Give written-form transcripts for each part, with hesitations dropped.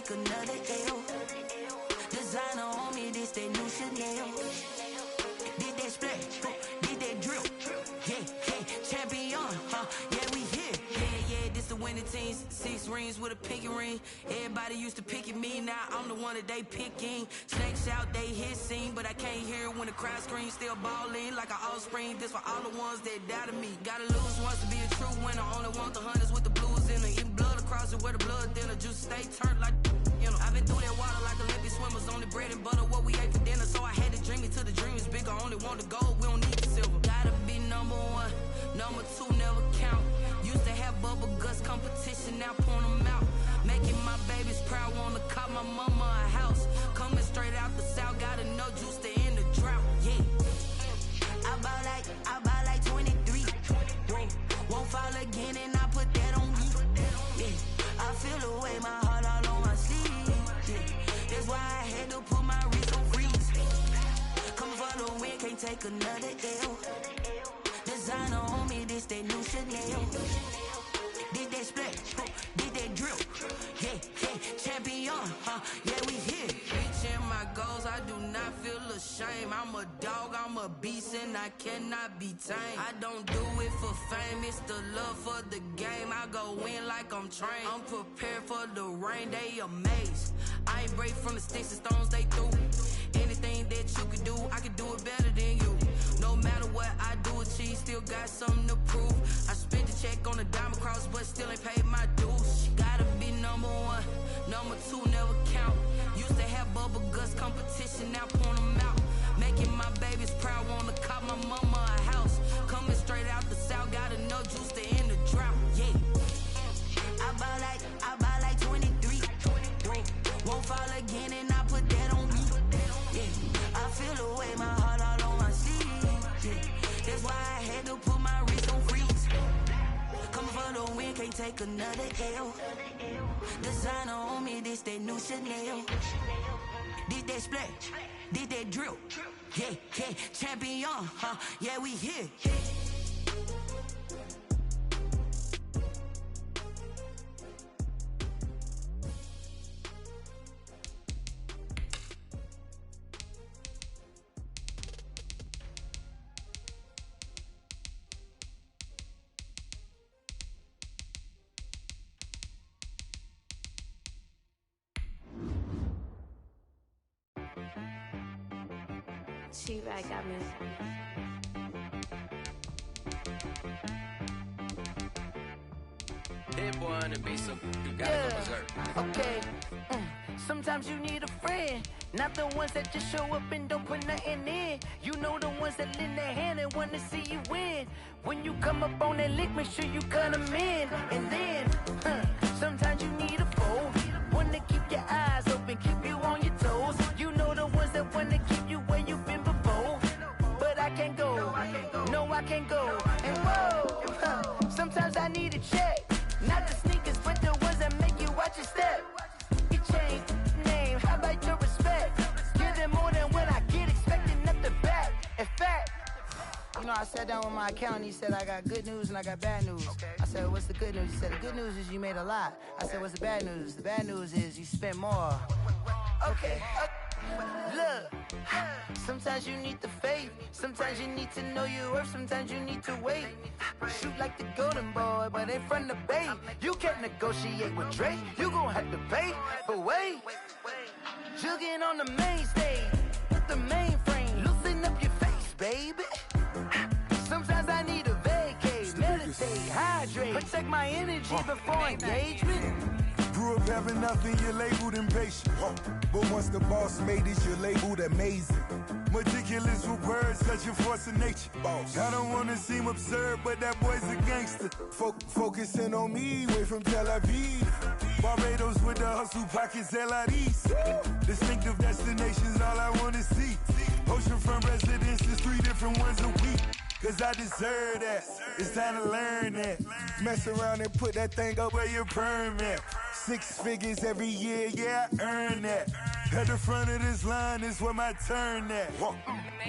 take another L. Designer on me, this that new Chanel. Did that splash, did that drill. Yeah, champion, yeah, we here. Yeah, this the winning teams. 6 rings with a pinky ring. Everybody used to pick at me, now I'm the one that they picking. Snakes out, they hit scene, but I can't hear it when the crowd screams. Still ballin' like an offspring. This for all the ones that doubted me. Gotta lose once to be a true winner. Only want the hunters with the blues in it. Eating blood across it where the blood dinner. Juice stay turned like you know. I've been through that water like Olympic swimmers. Only bread and butter, what we ate for dinner. So I had to dream it till the dream is bigger. Only want the gold, we don't need the silver. Gotta be number 1, number 2 never count. Used to have bubble guts competition, now point them out. Making my babies proud, wanna call my mama a house. Coming straight out the south, gotta know juice to end the drought. Yeah, I bought like 23. Won't fall again and I put that on me. Yeah, I feel the way, my heart all on my sleeve. Yeah, that's why I had to put my wrist on freeze. Come for the win, can't take another L. Designer on me, this that new Chanel. Did that splash, did that drill. Yeah, champion, yeah, we here. Reaching my goals, I do not feel ashamed. I'm a dog, I'm a beast, and I cannot be tamed. I don't do it for fame, it's the love for the game. I go in like I'm trained. I'm prepared for the rain, they amazed. I ain't break from the sticks and stones they threw. Anything that you can do, I can do it better than you. No matter what I do achieve, still got something to prove. I spent the check on the diamond cross, but still ain't paid my dues. Gotta be number 1, number 2 never count. Used to have bubble guts competition, now point them out. Making my babies proud, wanna call my mama a house. Coming straight out the south, gotta know juice to end the drought. Yeah, I bought like 23. Won't fall again and I put that on me. Yeah, I feel the way, my heart all on my sleeve. Yeah, that's why I had to put my wrist on freeze. Coming for the win, can't take another L. Designer on me, this that new Chanel. Did that splash, did that drill. Yeah, champion, yeah, we here. She-Rag got me. Hit boy on the beat, so you gotta go berserk. Okay. Sometimes you need a friend, not the ones that just show up and don't put nothing in. You know the ones that lend their hand and want to see you win. When you come up on that lick, make sure you cut them in. And then, sometimes you need a foe, one to keep your eyes open, keep you on your toes. You know the ones that want to keep you where you've been before. But I can't go, no I can't go. And whoa, sometimes I need a check. Not the sneakers, but the ones that make you watch your step. You change name, how about your respect? Give them more than what I get, expecting nothing back. In fact, you know, I sat down with my accountant, he said I got good news and I got bad news. I said, what's the good news? He said, the good news is you made a lot. I said, what's the bad news? The bad news is you spent more. Okay. Look, sometimes you need the faith, sometimes you need to know your worth, sometimes you need to wait. Shoot like the golden boy, but in front of the bay. You can't negotiate with Drake, you gon' have to pay. But wait, jugging on the main stage, with the mainframe, loosen up your face, baby. Sometimes I need a vacate, meditate, hydrate, protect my energy before engagement. Grew up having nothing, you're labeled impatient. But once the boss made it, you're labeled amazing. Meticulous with words, such a force of nature. I don't wanna seem absurd, but that boy's a gangster. Focusing on me, way from Tel Aviv. Barbados with the hustle pockets, LIDs. Distinctive destinations, all I wanna see. Oceanfront residences, 3 different ones a week. Cause I deserve that, it's time to learn that. Mess around and put that thing up where your permit. 6 figures every year, yeah, I earn that. At the front of this line is where my turn at.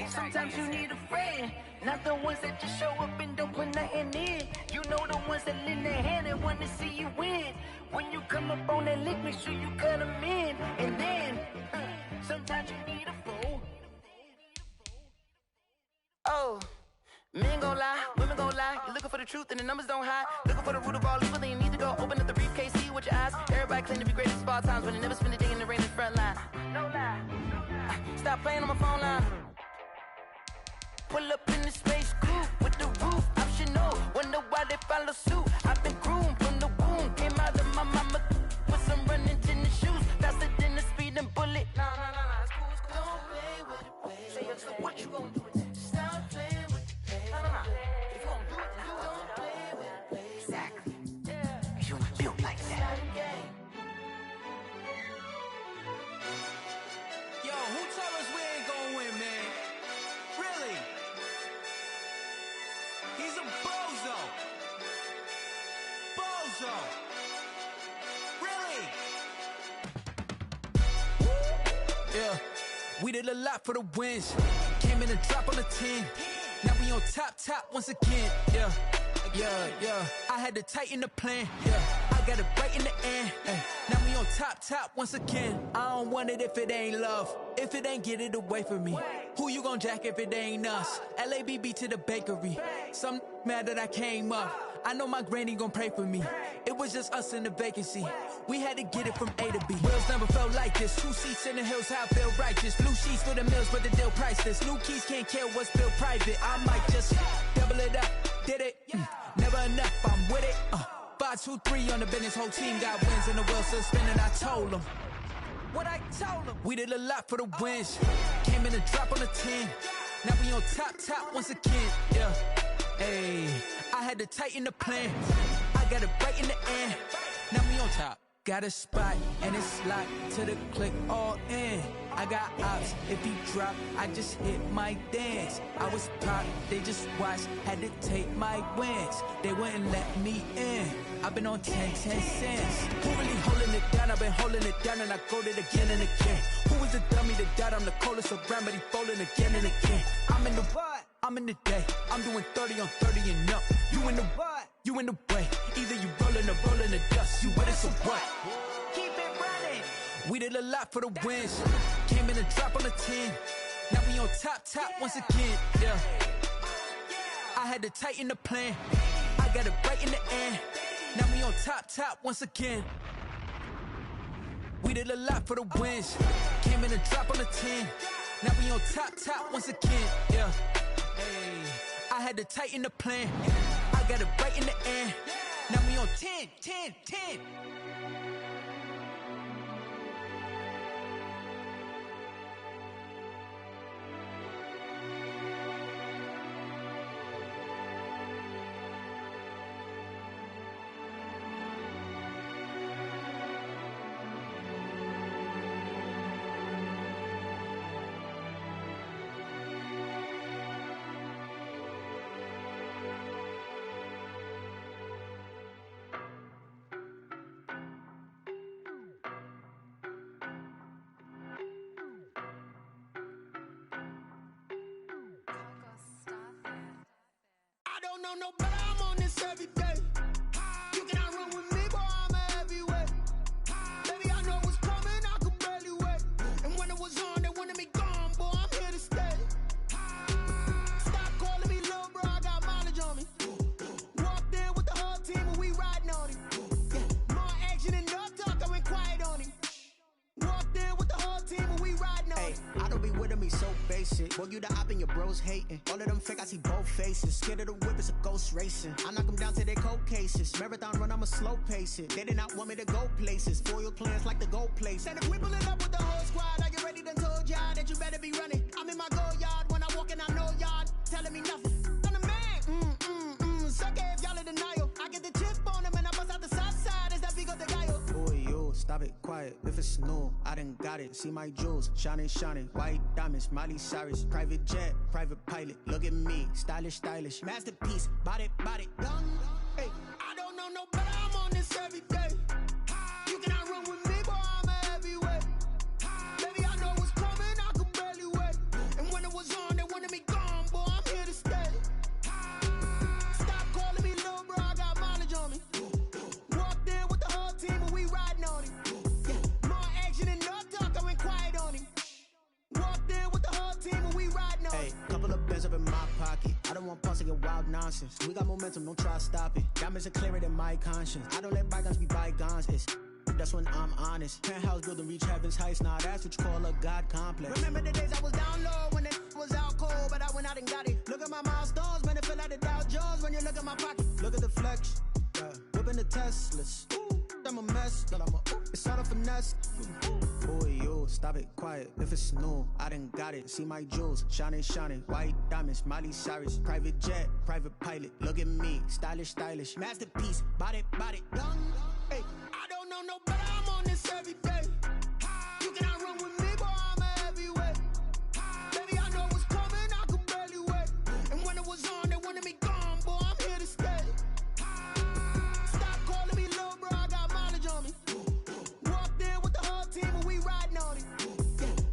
Sometimes you need a friend, not the ones that just show up and don't put nothing in. You know the ones that lend their hand and want to see you win. When you come up on that lick, make sure you cut them in. And then, sometimes you need a fool. Oh, men gon' lie, women gon' lie. You're looking for the truth and the numbers don't hide. Looking for the root of all evil, then you need to go open up the briefcase, see with your eyes. Everybody claim to be greatest of all times, but they never spend a day in the rain in the front line. No lie. Stop playing on my phone line. Pull up in the space coupe with the roof optional. Wonder why they follow suit. I've been groomed from the womb. Came out of my mama with some running tennis shoes. Faster than the speeding bullet. Nah, it's cool, it's cool. Don't play with it, baby. Say so what you gon' do with it? Stop playing with it, baby. Nah. If you gon' do it, then you don't play with it, baby. Exactly. Yeah. You ain't built like that. Yo, who told us we ain't gon' win, man? Really? He's a bozo. Bozo. Really? Yeah, we did a lot for the wins. Came in a drop on the 10. Now we on top once again. Yeah. I had to tighten the plan. Yeah, I got it right in the end. Now we on top once again. I don't want it if it ain't love. If it ain't, get it away from me. Who you gon' jack if it ain't us? LABB to the bakery. Some mad that I came up. I know my granny gon' pray for me. It was just us in the vacancy. We had to get it from A to B. Wheels never felt like this. 2 seats in the hills, how I feel righteous. Blue sheets for the mills, but the deal priceless. New keys can't care what's built private. I might just double it up. Did it? Never enough, I'm with it. 5, 2, 3 on the business. Whole team got wins and the wheels still spinning. I told them what I told them. We did a lot for the wins. Came in a drop on the 10. Now we on top once again. Yeah. Hey, I had to tighten the plan. I got it right in the end. Now we on top. Got a spot and it's locked to the click all in. I got ops, if he drop, I just hit my dance. I was pop, they just watched, had to take my wins. They wouldn't let me in. I've been on 10 cents. Who really holding it down? I've been holding it down and I go it again and again. Who was the dummy that died? I'm the coldest around, but he folding again and again. I'm in the what? I'm in the day. I'm doing 30 on 30 and up. You in the what? You in the way. Either you rolling or rolling the dust. You with us or what? Keep it running. We did a lot for the wins. Came in a drop on the 10. Now we on top once again. Yeah. I had to tighten the plan. I got it right in the end. Now we on top once again. We did a lot for the wins. Came in a drop on the 10. Now we on top once again. Yeah. Hey, I had to tighten the plan. I got it right in the end. Now we on 10. I don't know no better, I'm on this every day. You cannot run with me, boy, I'm a heavyweight. Baby, I know what's coming, I could barely wait. And when it was on, they wanted me gone, boy, I'm here to stay. Stop calling me little bro, I got mileage on me. Walked in with the whole team and we riding on him. Yeah, more action and no talk, I went quiet on him. Walked in with the whole team and we riding on him. I don't be with me so basic. Boy, you the op and your bros hating. All of them fake, I see both faces. Scared of the whip, it's a ghost racing. I knock them down to their cold cases. Marathon run, I'ma slow pace it. They did not want me to go places. Foil plans like the gold place. Said if we pulling up with the whole squad, I get ready done told y'all that you better be running. I'm in my go yard, when I walk in I know y'all telling me nothing. I'm the man, suck it if y'all in denial. I get the chip on them and I bust out the south side, is that big of the guy? Boy, yo, stop it, quiet. If it's new, I done got it. See my jewels, shining, white diamonds, Miley Cyrus, private jet, private pilot. Look at me, stylish, masterpiece, body, done. Hey, I don't know no better, I'm on this every day. You cannot run with me, boy, I'm a heavyweight. Baby, I know what's coming, I could barely wait. And when it was on, they wanted me gone, boy, I'm here to stay. Hey, couple of bands up in my pocket. I don't want pulse to get wild nonsense. We got momentum, don't try to stop it. Diamonds are clearer than my conscience. I don't let bygones be bygones. That's when I'm honest. Penthouse building reach heaven's heights. Nah, that's what you call a God complex. Remember the days I was down low when it was out cold, but I went out and got it. Look at my milestones, man, it feel like the Dow Jones when you look at my pocket. Look at the flex, whipping the Teslas. I'm a mess, but it's all a finesse. Boy, yo, stop it, quiet. If it's new, I done got it. See my jewels, shining, shining. White diamonds, Miley Cyrus. Private jet, private pilot. Look at me, stylish, stylish. Masterpiece, body, young. Hey, I don't know no better, I'm on this every day. You cannot run with me, boy, I'm a heavyweight. Baby, I know what's coming, I could barely wait. And when it was on, they wanted me gone, boy, I'm here to stay. Stop calling me little bro, I got mileage on me. Walked in with the whole team and we riding on it.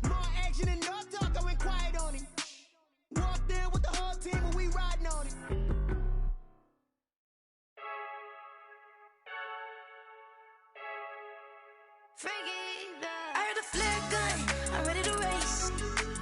More action and no talk, I went quiet on it. Walked in with the whole team and we riding on it. I heard a flare gun, I'm ready to race.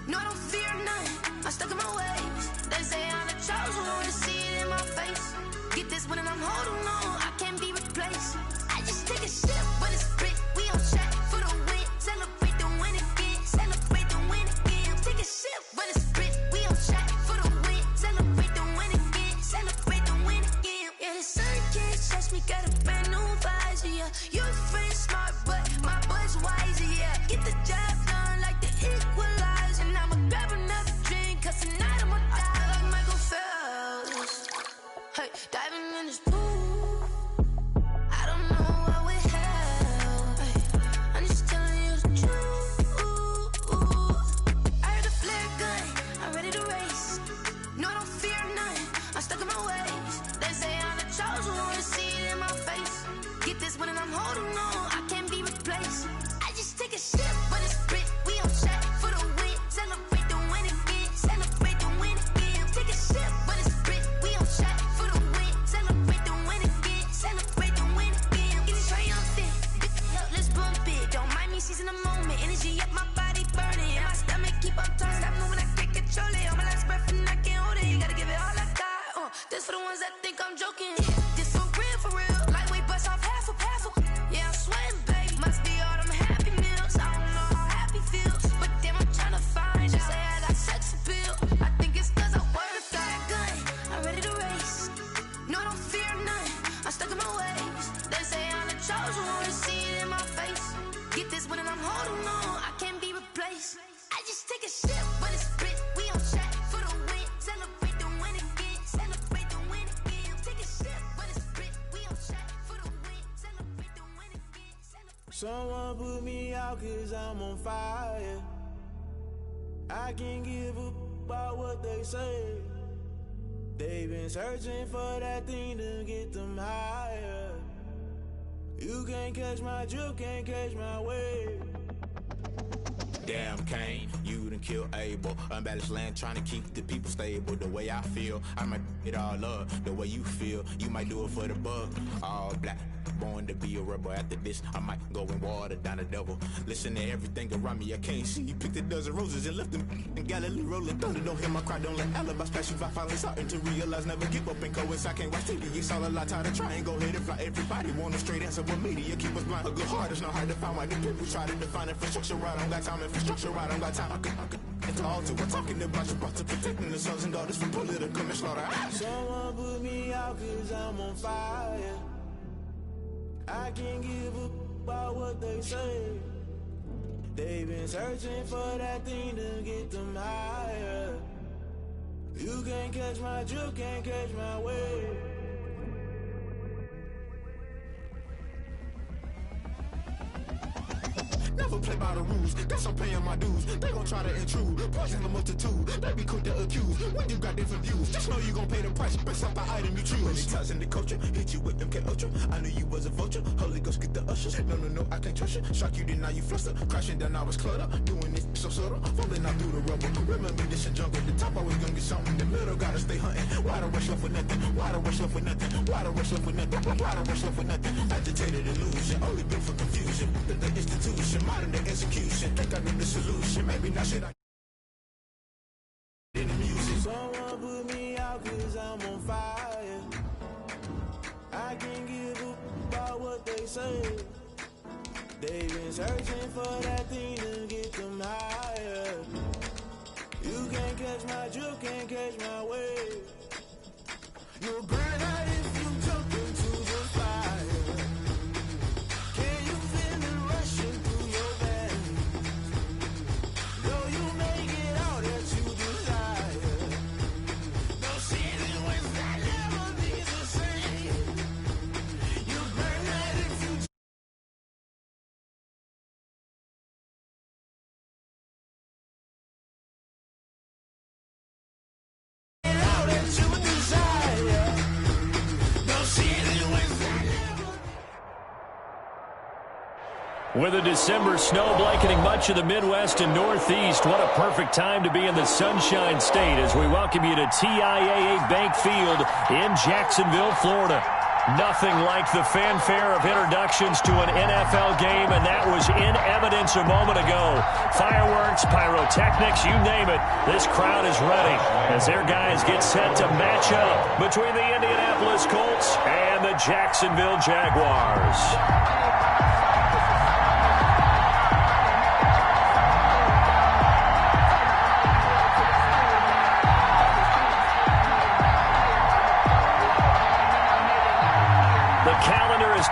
No, I don't fear none, I'm stuck in my ways. They say I'm the chosen one, to see it in my face. Get this one and I'm holding on, I can't be replaced. I just take a sip, but it's brick, we on track for the win. Celebrate the win again, celebrate the win again. Take a sip, but it's brick, we on track for the win. Celebrate the win again, celebrate the win again. Yeah, the sun can't touch me, got a brand new visor, yeah. Your friend smart, but my boy's wiser, yeah. Get the job done like the equalizer. And I'ma grab another drink, cause tonight I'ma die like Michael Phelps. Hey, diving in this pool, I don't know what we have. Hey, I'm just telling you the truth. I heard a flare gun, I'm ready to race. No, I don't fear none, I'm stuck in my ways. They say I'm the chosen one, to see it in my face. Get this one and I'm holding on, I can't be replaced. I just take a sip, but it's brick, we on track for the win. Celebrate the win again, celebrate the win again. Take a sip, but it's brick, we on track for the win. Celebrate the win again, celebrate the win again. Get it triumphant, let's bump it. Don't mind me seizing the moment, energy up my body burning. And my stomach keep on turning, stop moving, I can't control it. On my last breath and I can't hold it, you gotta give it all I got. This for the ones that think I'm joking. This for real, lightweight bust off half a. Yeah, I'm sweating, babe, must be all them happy meals. I don't know how happy feels, but damn, I'm tryna find out. Say I got sex appeal, I think it's cause I wear a fire gun. I'm ready to race, no, I don't fear none, I'm stuck in my ways. They say I'm the chosen one, to see it in my face. Get this one and I'm holding on, I can't be replaced. I just take a sip, but it's brick, we on track for the win. Celebrate the win again, celebrate the win again. Take a sip, but it's brick, we on track for the win. Celebrate the win again, celebrate. Someone put me out cause I'm on fire. I can't give up about what they say. They've been searching for that thing to get them higher. You can't catch my drift, can't catch my wave. Damn Kane, you done killed Abel. Unbalanced land trying to keep the people stable. The way I feel, I might it all up. The way you feel, you might do it for the bug. All black, born to be a rebel. After this, I might go and water down the devil. Listen to everything around me, I can't see. Picked a dozen roses and left them in Galilee rolling thunder. Don't hear my cry, don't let alibis pass you by. Finally starting to realize, never give up and coincide. Can't watch TV, it's all a lot. Tired of trying, go ahead and fly. Everybody want a straight answer, but media keep us blind. A good heart is not hard to find. Why the people try to define infrastructure right? I don't got time, infrastructure right, I don't got time. I could it's all to we're talking about you, about to protecting the sons and daughters from political manslaughter. Someone put me out cause I'm on fire. I can't give up about what they say. They've been searching for that thing to get them higher. You can't catch my drift, can't catch my wave. Never play by the rules, guess I'm paying my dues. They gon' try to intrude, poison the multitude. They be quick to accuse, when you got different views. Just know you gon' pay the price, based off the item you choose. Many times in the culture, hit you with MK Ultra. I knew you was a vulture, Holy Ghost get the ushers. No, I can't trust you. Shock you, then now you fluster. Crashing down, I was cluttered. Doing this so subtle, falling out through the rubble. Remember this a jungle, the top always gonna get something. In the middle, gotta stay hunting. Why the rush left with nothing? Why the rush left with nothing? Why the rush left with nothing? Why the rush left with nothing? Agitated illusion, only built for confusion. The institution, modern day execution. Think I know the solution. Maybe not shit I Someone put me out 'cause I'm on fire. I can't give up about what they say. They've been searching for that thing to get them higher. You can't catch my drift, can't catch my wave. You'll burn out if you jump into the fire. Can you feel it rushing through your veins? Though you make it all that you desire. No season wins that never be the same. You burn out if you get all that you desire. No season wins that never. With a December snow blanketing much of the Midwest and Northeast, what a perfect time to be in the Sunshine State as we welcome you to TIAA Bank Field in Jacksonville, Florida. Nothing like the fanfare of introductions to an NFL game, and that was in evidence a moment ago. Fireworks, pyrotechnics, you name it. This crowd is ready as their guys get set to match up between the Indianapolis Colts and the Jacksonville Jaguars.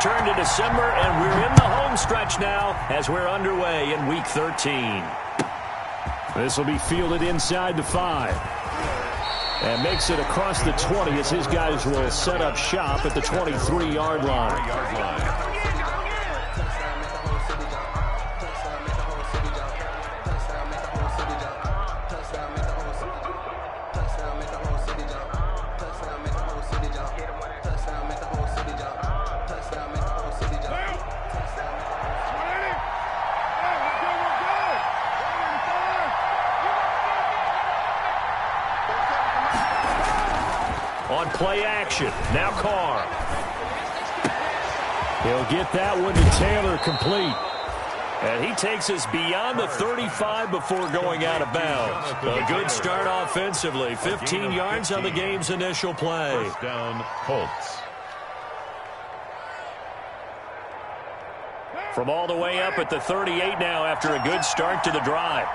Turn to December, and we're in the home stretch now as we're underway in Week 13. This will be fielded inside the 5. And makes it across the 20 as his guys will set up shop at the 23-yard line. On play action, now Carr. He'll get that one to Taylor complete. And he takes us beyond the 35 before going out of bounds. A good start offensively. 15 yards on the game's initial play. First down, Colts. From all the way up at the 38 now after a good start to the drive.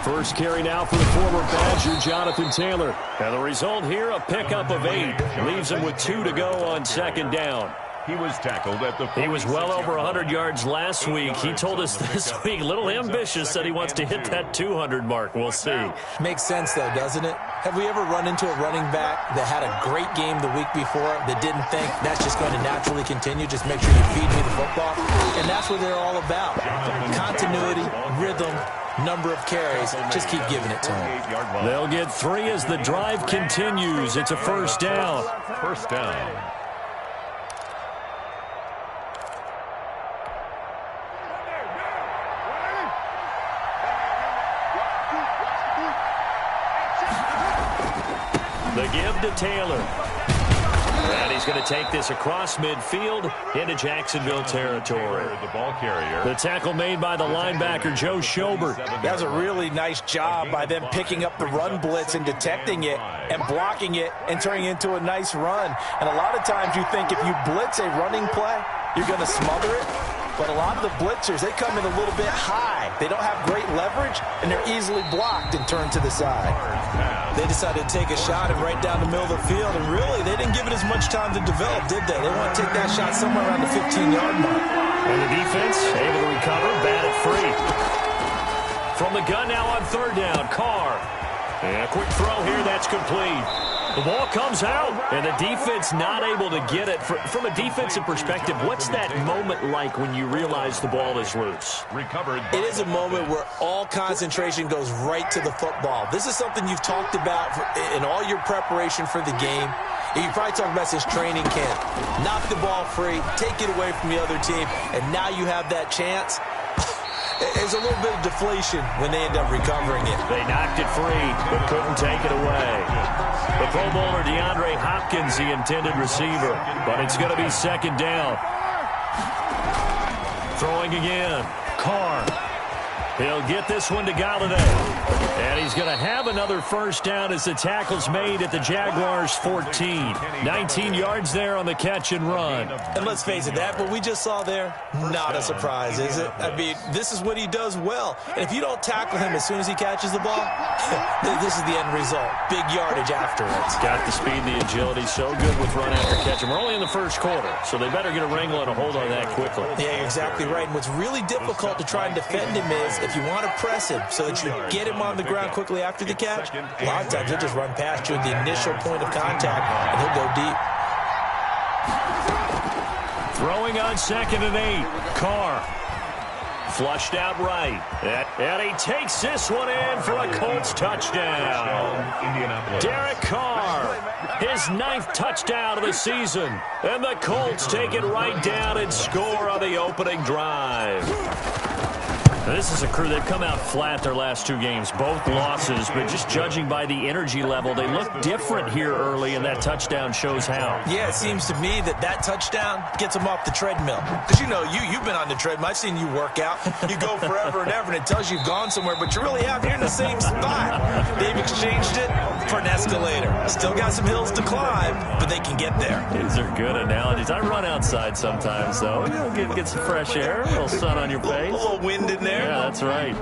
First carry now for the former Badger, Jonathan Taylor. And the result here, a pickup of 8. Leaves him with 2 to go on second down. He was tackled at the 46. He was well over 100 yards last week. He told us this week, a little ambitious, said he wants to hit that 200 mark. We'll see. Makes sense, though, doesn't it? Have we ever run into a running back that had a great game the week before that didn't think that's just going to naturally continue? Just make sure you feed me the football. And that's what they're all about. Continuity, rhythm, number of carries. Just keep giving it to them. They'll get 3 as the drive continues. It's a first down. First down. The give to Taylor. And he's going to take this across midfield into Jacksonville territory. The ball carrier. The tackle made by the linebacker, Joe Schobert. That was a really nice job by them picking up the run blitz and detecting it and blocking it and turning it into a nice run. And a lot of times you think if you blitz a running play, you're going to smother it. But a lot of the blitzers, they come in a little bit high. They don't have great leverage, and they're easily blocked and turned to the side. They decided to take a shot and right down the middle of the field, and really, they didn't give it as much time to develop, did they? They want to take that shot somewhere around the 15-yard mark. And the defense able to recover, bat it free. From the gun now on third down, Carr. And a quick throw here, that's complete. The ball comes out, and the defense not able to get it. From a defensive perspective, what's that moment like when you realize the ball is loose? Recovered. It is a moment where all concentration goes right to the football. This is something you've talked about in all your preparation for the game. You probably talked about since training camp. Knock the ball free, take it away from the other team, and now you have that chance. There's a little bit of deflation when they end up recovering it. They knocked it free, but couldn't take it away. The Pro Bowler DeAndre Hopkins, the intended receiver, but it's going to be second down. Throwing again, Carr. He'll get this one to Galladay. And he's going to have another first down as the tackle's made at the Jaguars' 14. 19 yards there on the catch and run. And let's face it, that what we just saw there, not a surprise, is it? I mean, this is what he does well. And if you don't tackle him as soon as he catches the ball, this is the end result. Big yardage afterwards. Got the speed, the agility, so good with run after catch. And we're only in the first quarter, so they better get a wrangle and a hold on that quickly. Yeah, you're exactly right. And what's really difficult to try and defend him is if you want to press him so that you get him on the ground quickly after the catch, a lot of times he'll just run past you at the initial point of contact, and he'll go deep. Throwing on 2nd and 8. Carr. Flushed out right. And he takes this one in for a Colts touchdown. Derek Carr, his 9th touchdown of the season. And the Colts take it right down and score on the opening drive. This is a crew, they've come out flat their last 2 games, both losses, but just judging by the energy level, they look different here early, and that touchdown shows how. Yeah, it seems to me that touchdown gets them off the treadmill. Because, you know, you've been on the treadmill. I've seen you work out. You go forever and ever, and it tells you you've gone somewhere, but you really have. You're in the same spot. They've exchanged it for an escalator. Still got some hills to climb, but they can get there. These are good analogies. I run outside sometimes, though. You know, get some fresh air, a little sun on your face. A little wind in there. Yeah, that's right.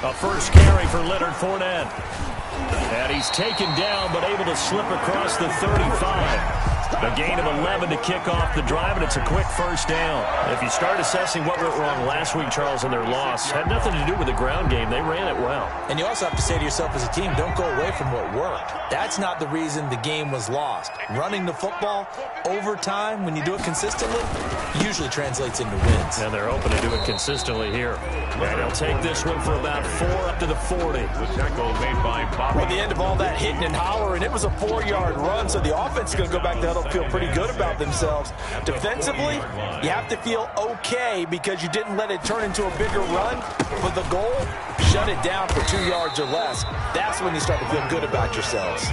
A first carry for Leonard Fournette. And he's taken down, but able to slip across the 35. A gain of 11 to kick off the drive, and it's a quick first down. If you start assessing what went wrong last week, Charles, in their loss, had nothing to do with the ground game. They ran it well. And you also have to say to yourself as a team, don't go away from what worked. That's not the reason the game was lost. Running the football over time, when you do it consistently, usually translates into wins. And they're hoping to do it consistently here. And they'll take this one for about 4 up to the 40. The tackle made by Bobby. At the end of all that hitting and hollering, it was a 4-yard run, so the offense is going to go back to huddle, feel pretty good about themselves. Defensively, you have to feel okay because you didn't let it turn into a bigger run. But the goal, shut it down for 2 yards or less. That's when you start to feel good about yourselves.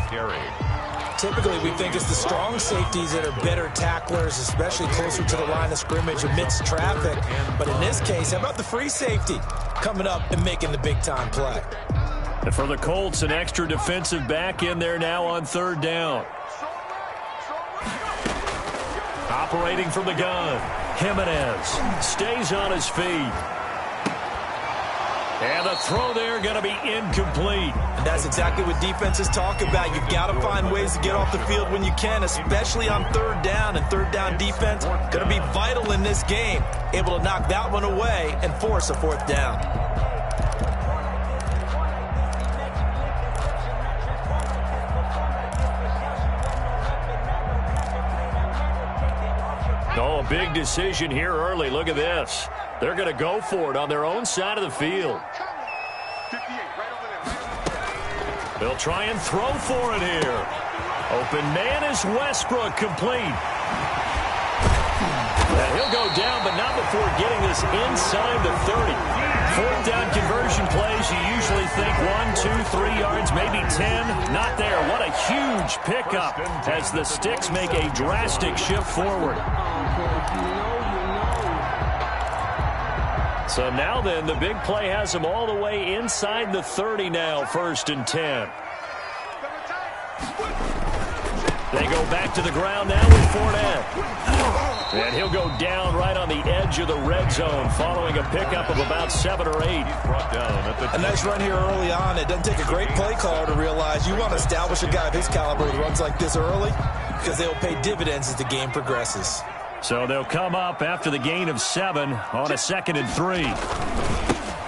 Typically, we think it's the strong safeties that are better tacklers, especially closer to the line of scrimmage amidst traffic. But in this case, how about the free safety coming up and making the big-time play? And for the Colts, an extra defensive back in there now on 3rd down. Operating from the gun, Jimenez stays on his feet. And the throw there going to be incomplete. And that's exactly what defenses talk about. You've got to find ways to get off the field when you can, especially on 3rd down. And 3rd down defense going to be vital in this game. Able to knock that one away and force a 4th down. Oh, a big decision here early. Look at this. They're going to go for it on their own side of the field. They'll try and throw for it here. Open man is Westbrook, complete. And he'll go down, but not before getting this inside the 30. 4th down conversion plays, you usually think 1, 2, 3 yards, maybe 10. Not there. What a huge pickup as the Sticks make a drastic shift forward. So now then, the big play has them all the way inside the 30 now, 1st and 10. They go back to the ground now with Fournette. And he'll go down right on the edge of the red zone following a pickup of about 7 or 8. A nice run here early on. It doesn't take a great play caller to realize you want to establish a guy of his caliber with runs like this early because they'll pay dividends as the game progresses. So they'll come up after the gain of 7 on a 2nd and 3.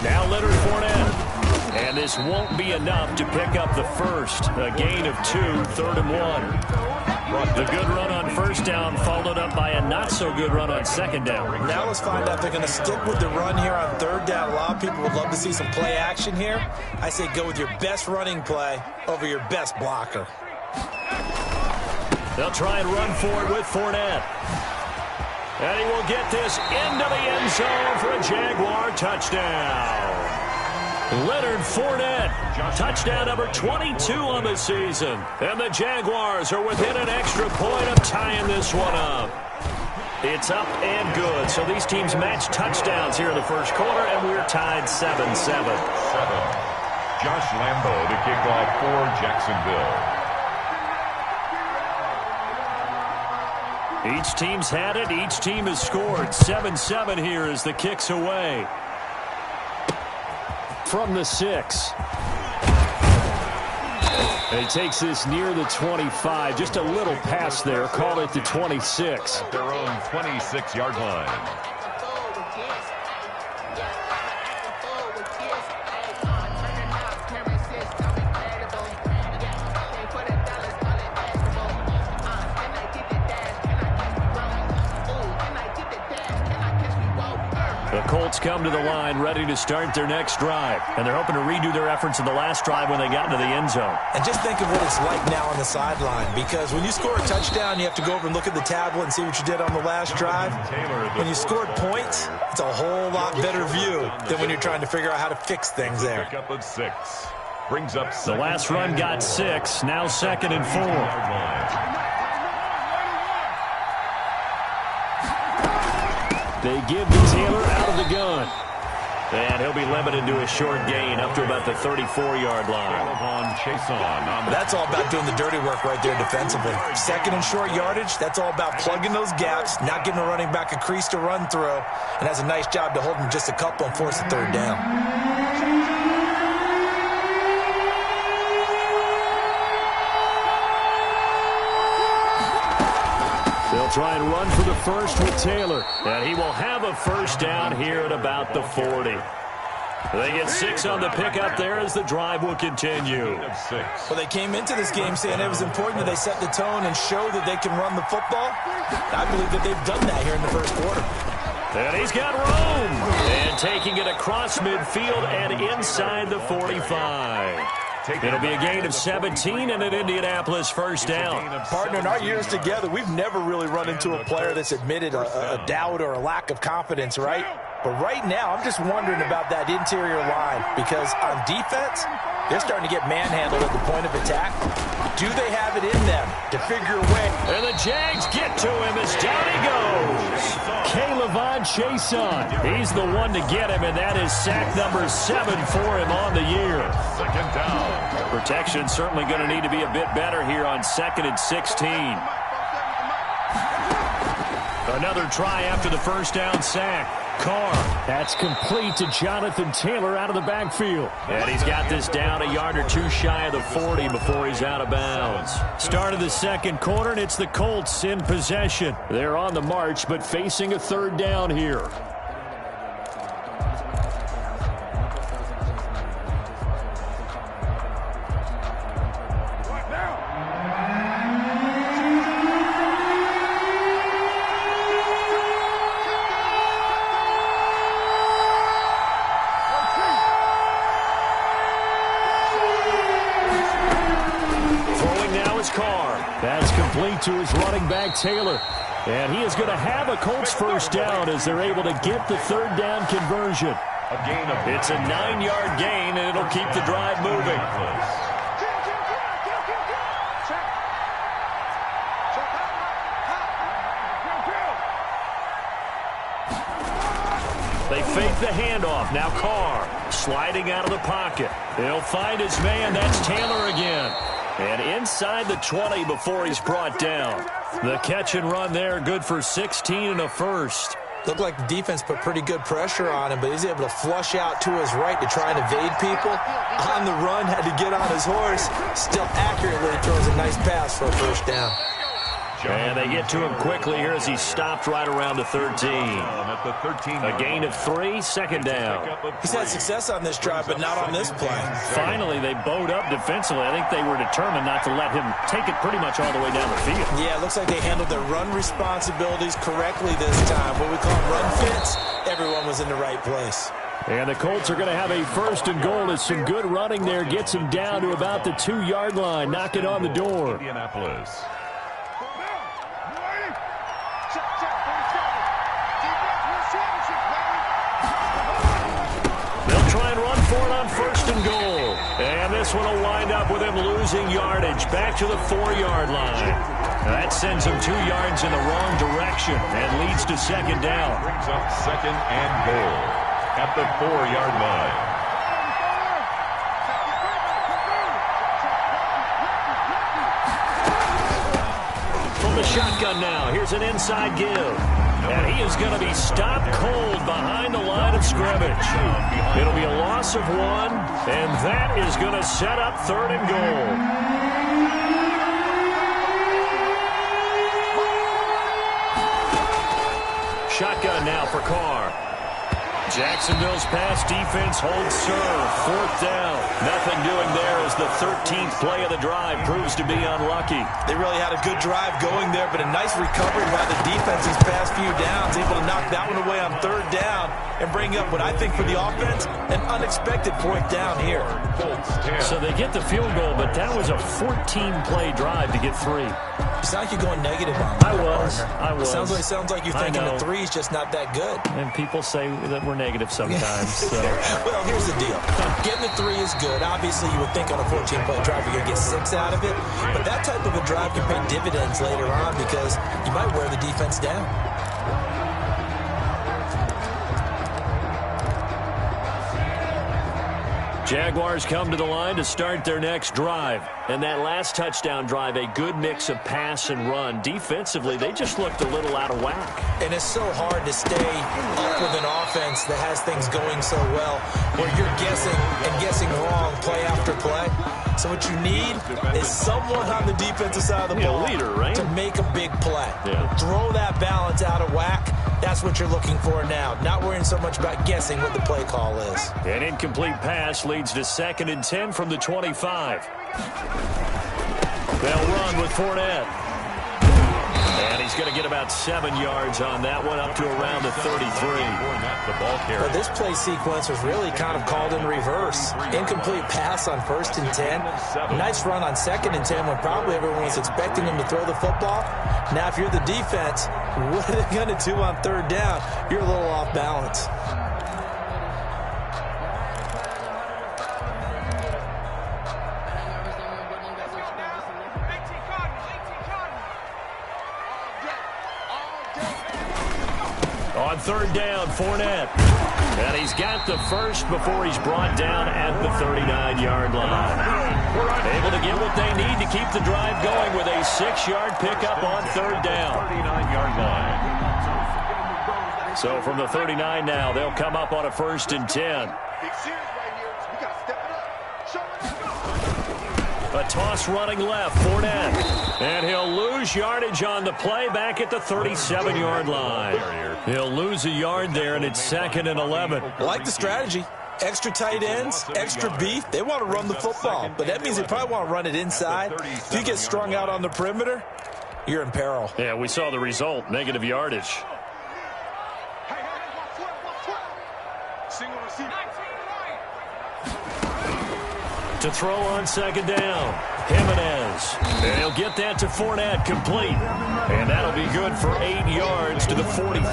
Now Leonard Fournette. And this won't be enough to pick up the first. A gain of 2, 3rd and 1. The good run on 1st down followed up by a not-so-good run on 2nd down. Now let's find out if they're going to stick with the run here on 3rd down. A lot of people would love to see some play action here. I say go with your best running play over your best blocker. They'll try and run for it with Fournette. And he will get this into the end zone for a Jaguar touchdown. Leonard Fournette, touchdown number 22 on the season. And the Jaguars are within an extra point of tying this one up. It's up and good. So these teams match touchdowns here in the first quarter, and we're tied 7-7. Josh Lambo to kick off for Jacksonville. Each team's had it. Each team has scored. 7-7 here as the kick's away. From the 6. And he takes this near the 25. Just a little pass there. Call it the 26. At their own 26-yard line. The Colts come to the line ready to start their next drive. And they're hoping to redo their efforts in the last drive when they got into the end zone. And just think of what it's like now on the sideline, because when you score a touchdown, you have to go over and look at the tablet and see what you did on the last drive. When you scored points, it's a whole lot better view than when you're trying to figure out how to fix things there. Pick up of 6. Brings up the last run got 6. Now 2nd and 4. They give to Taylor out of the gun. And he'll be limited to a short gain up to about the 34-yard line. That's all about doing the dirty work right there defensively. 2nd and short yardage, that's all about plugging those gaps, not giving a running back a crease to run through, and has a nice job to hold him just a couple and force the 3rd down. They'll try and run for the first with Taylor. And he will have a first down here at about the 40. They get 6 on the pickup there as the drive will continue. Well, they came into this game saying it was important that they set the tone and show that they can run the football. I believe that they've done that here in the first quarter. And he's got room. And taking it across midfield and inside the 45. It'll be a gain of 17 and an Indianapolis first down. Partner, in our years together, we've never really run into a player that's admitted a doubt or a lack of confidence, right? But right now, I'm just wondering about that interior line, because on defense, they're starting to get manhandled at the point of attack. Do they have it in them to figure a way? And the Jags get to him as down he goes. K'Lavon Chaisson. He's the one to get him, and that is sack number 7 for him on the year. 2nd down. Protection certainly going to need to be a bit better here on 2nd and 16. Another try after the first down sack. Carr. That's complete to Jonathan Taylor out of the backfield. And he's got this down a yard or 2 shy of the 40 before he's out of bounds. Start of the second quarter, and it's the Colts in possession. They're on the march, but facing a 3rd down here. That's complete to his running back, Taylor. And he is going to have a Colts first down as they're able to get the 3rd down conversion. It's a 9-yard gain, and it'll keep the drive moving. They fake the handoff. Now Carr sliding out of the pocket. He'll find his man. That's Taylor again. And inside the 20 before he's brought down. The catch and run there, good for 16 and a first. Looked like the defense put pretty good pressure on him, but he's able to flush out to his right to try and evade people. On the run, had to get on his horse. Still accurately throws a nice pass for a first down. And they get to him quickly here as he stopped right around the 13. A gain of 3, 2nd down. He's had success on this drive, but not on this play. Finally, they bowed up defensively. I think they were determined not to let him take it pretty much all the way down the field. Yeah, it looks like they handled their run responsibilities correctly this time. What we call run fits, everyone was in the right place. And the Colts are going to have a 1st and goal as some good running there gets him down to about the 2-yard line. Knock it on the door. Indianapolis. Try and run for it on 1st and goal. And this one will wind up with him losing yardage back to the 4-yard line. That sends him 2 yards in the wrong direction and leads to second down. Brings up second and goal at the 4-yard line. From the shotgun now, here's an inside give. And he is going to be stopped cold behind the line of scrimmage. It'll be a loss of 1, and that is going to set up 3rd and goal. Shotgun now for Carr. Jacksonville's pass defense holds serve. 4th down. Nothing doing there as the 13th play of the drive proves to be unlucky. They really had a good drive going there, but a nice recovery by the defense these past few downs. Able to knock that one away on 3rd down and bring up what I think for the offense, an unexpected 4th down here. So they get the field goal, but that was a 14-play drive to get 3. You sound like you're going negative on that. I was. It sounds like you're thinking the 3 is just not that good. And people say that we're negative sometimes. So. Well, here's the deal. Getting the 3 is good. Obviously, you would think on a 14-play drive you're going to get 6 out of it. But that type of a drive can pay dividends later on because you might wear the defense down. Jaguars come to the line to start their next drive. And that last touchdown drive, a good mix of pass and run. Defensively, they just looked a little out of whack. And it's so hard to stay up with an offense that has things going so well, where you're guessing wrong play after play. So what you need is someone on the defensive side of the ball leader, right? to make a big play. Yeah. Throw that balance out of whack. That's what you're looking for now. Not worrying so much about guessing what the play call is. An incomplete pass leads to 2nd and 10 from the 25. They'll run with Fournette. And he's going to get about 7 yards on that one, up to around the 33. But this play sequence was really kind of called in reverse. Incomplete pass on 1st and 10. Nice run on 2nd and 10 when probably everyone was expecting him to throw the football. Now, if you're the defense, what are they going to do on 3rd down? You're a little off balance. On 3rd down, Fournette. And he's got the first before he's brought down at the 39-yard line. Able to get what they need to keep the drive going with a 6-yard pickup on 3rd down. 39-yard line. So from the 39 now, they'll come up on a 1st and 10. A toss running left, Fournette. And he'll lose yardage on the play back at the 37-yard line. He'll lose a yard there, and it's 2nd and 11. I like the strategy. Extra tight ends, extra beef. They want to run the football, but that means they probably want to run it inside. If you get strung out on the perimeter, you're in peril. Yeah, we saw the result, negative yardage. To throw on 2nd down, Jimenez. And he'll get that to Fournette, complete. And that'll be good for 8 yards to the 45.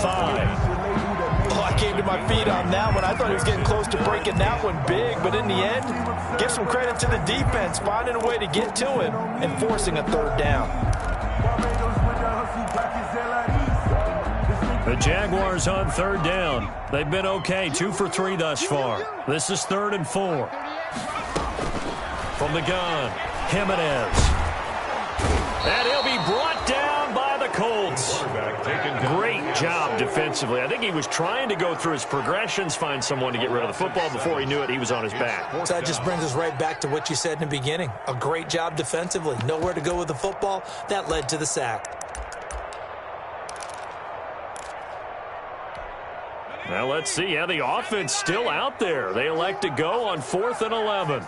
Oh, I came to my feet on that one. I thought he was getting close to breaking that one big, but in the end, give some credit to the defense, finding a way to get to him and forcing a 3rd down. The Jaguars on 3rd down. They've been okay, 2 for 3 thus far. This is 3rd and 4. From the gun, Jimenez. And he'll be brought down by the Colts. Great job defensively. I think he was trying to go through his progressions, find someone to get rid of the football. Before he knew it, he was on his back. So that just brings us right back to what you said in the beginning. A great job defensively. Nowhere to go with the football. That led to the sack. Now let's see how the offense still out there. They elect to go on 4th and 11.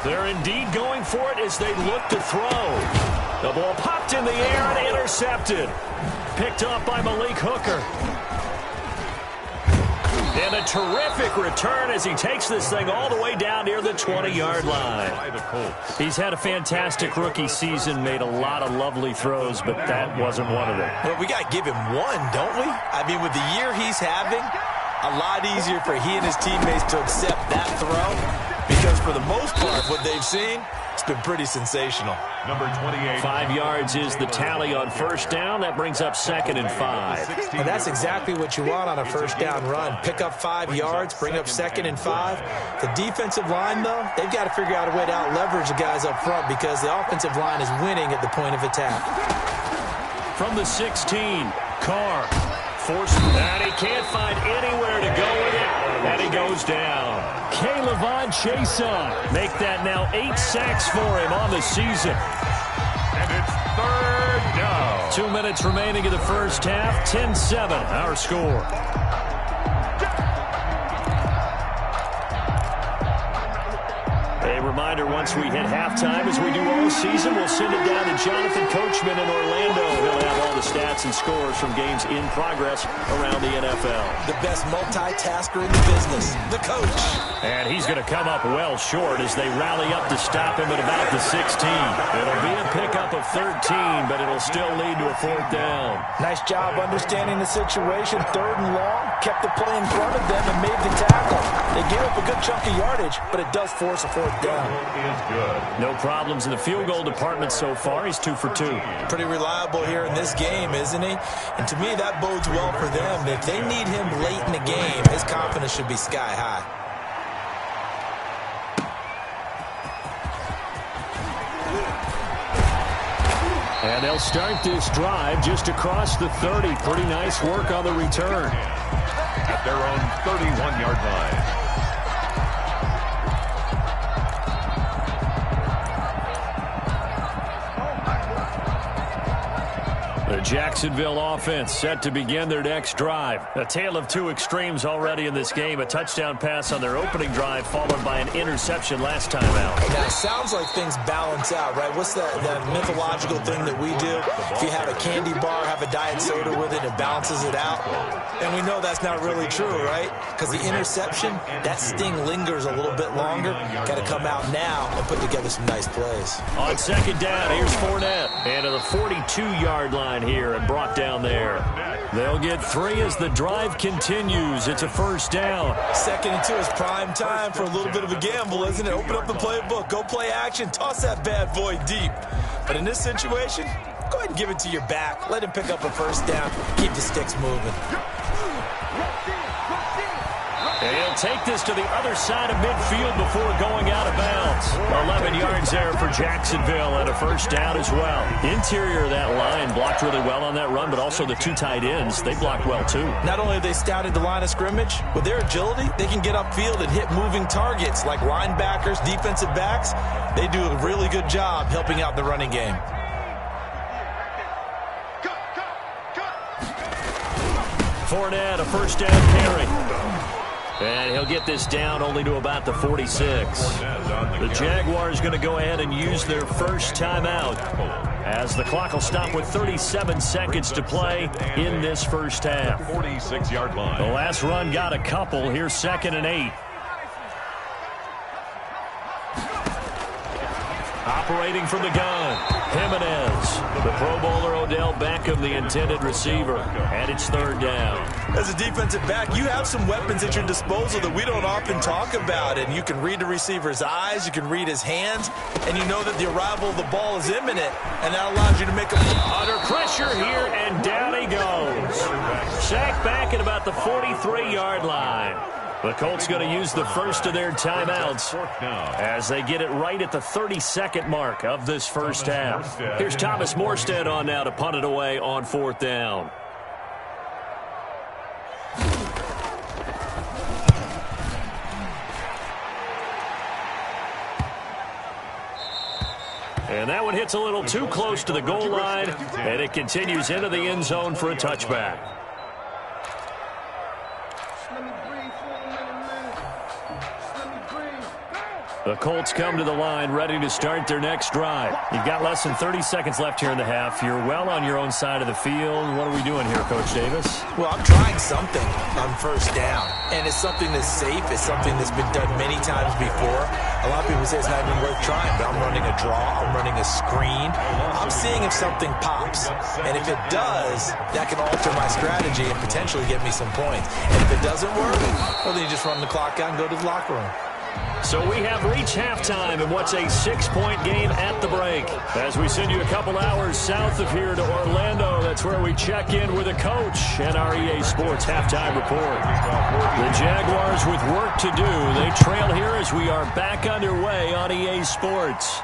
They're indeed going for it as they look to throw. The ball popped in the air and intercepted. Picked off by Malik Hooker. And a terrific return as he takes this thing all the way down near the 20-yard line. He's had a fantastic rookie season, made a lot of lovely throws, but that wasn't one of them. Well, we got to give him one, don't we? I mean, with the year he's having, A lot easier for he and his teammates to accept that throw because for the most part, what they've seen, it's been pretty sensational. Number 28. 5 yards is the tally on first down. That brings up 2nd and 5. And that's exactly what you want on a first down run. Pick up 5 yards, bring up 2nd and 5. The defensive line, though, they've got to figure out a way to out-leverage the guys up front because the offensive line is winning at the point of attack. From the 16, Carr forced that. He can't find anywhere to go with it, and he goes down. K'Lavon Chason make that now 8 sacks for him on the season. And it's 3rd down. 2 minutes remaining in the first half. 10-7, our score. A reminder, once we hit halftime, as we do all season, we'll send it down to Jonathan Coachman in Orlando. He'll have all the stats and scores from games in progress around the NFL. The best multitasker in the business, the coach. And he's going to come up well short as they rally up to stop him at about the 16. It'll be a pickup of 13, but it'll still lead to a 4th down. Nice job understanding the situation. 3rd and long, kept the play in front of them and made the tackle. They gave up a good chunk of yardage, but it does force a 4th down. Is good. No problems in the field goal department so far. He's 2 for 2. Pretty reliable here in this game, isn't he? And to me, that bodes well for them. If they need him late in the game, his confidence should be sky high. And they'll start this drive just across the 30. Pretty nice work on the return. At their own 31-yard line. The Jacksonville offense set to begin their next drive. A tale of 2 extremes already in this game. A touchdown pass on their opening drive, followed by an interception last time out. Now, it sounds like things balance out, right? What's that mythological thing that we do? If you have a candy bar, have a diet soda with it, it balances it out. And we know that's not really true, right? Because the interception, that sting lingers a little bit longer. Got to come out now and put together some nice plays. On 2nd down, here's Fournette. And to the 42-yard line here and brought down there. They'll get 3 as the drive continues. It's a 1st down. 2nd and 2 is prime time for a little bit of a gamble, isn't it? Open up the playbook, go play action, toss that bad boy deep. But in this situation, go ahead and give it to your back. Let him pick up a 1st down. Keep the sticks moving. And he'll take this to the other side of midfield before going out of bounds. 11 yards there for Jacksonville and a 1st down as well. Interior of that line blocked really well on that run, but also the 2 tight ends, they blocked well too. Not only have they scouted the line of scrimmage, with their agility, they can get upfield and hit moving targets like linebackers, defensive backs. They do a really good job helping out the running game. Fournette, a 1st down carry. And he'll get this down only to about the 46. The Jaguars going to go ahead and use their first timeout as the clock will stop with 37 seconds to play in this first half. 46-yard line. The last run got a couple. Here's 2nd and 8. Operating from the gun, Jimenez. The Pro Bowler Odell Beckham, the intended receiver. And it's 3rd down. As a defensive back, you have some weapons at your disposal that we don't often talk about. And you can read the receiver's eyes, you can read his hands, and you know that the arrival of the ball is imminent. And that allows you to make a... Under pressure here, and down he goes. Sacked back at about the 43-yard line. The Colts going to use the first of their timeouts as they get it right at the 32nd mark of this first half. Here's Thomas Morstead on now to punt it away on 4th down. And that one hits a little too close to the goal line, and it continues into the end zone for a touchback. The Colts come to the line ready to start their next drive. You've got less than 30 seconds left here in the half. You're well on your own side of the field. What are we doing here, Coach Davis? Well, I'm trying something on first down, and it's something that's safe. It's something that's been done many times before. A lot of people say it's not even worth trying, but I'm running a draw. I'm running a screen. I'm seeing if something pops, and if it does, that can alter my strategy and potentially get me some points. And if it doesn't work, well, then you just run the clock out and go to the locker room. So we have reached halftime in what's a 6-point game at the break. As we send you a couple hours south of here to Orlando, that's where we check in with a coach and our EA Sports halftime report. The Jaguars with work to do. They trail here as we are back underway on EA Sports.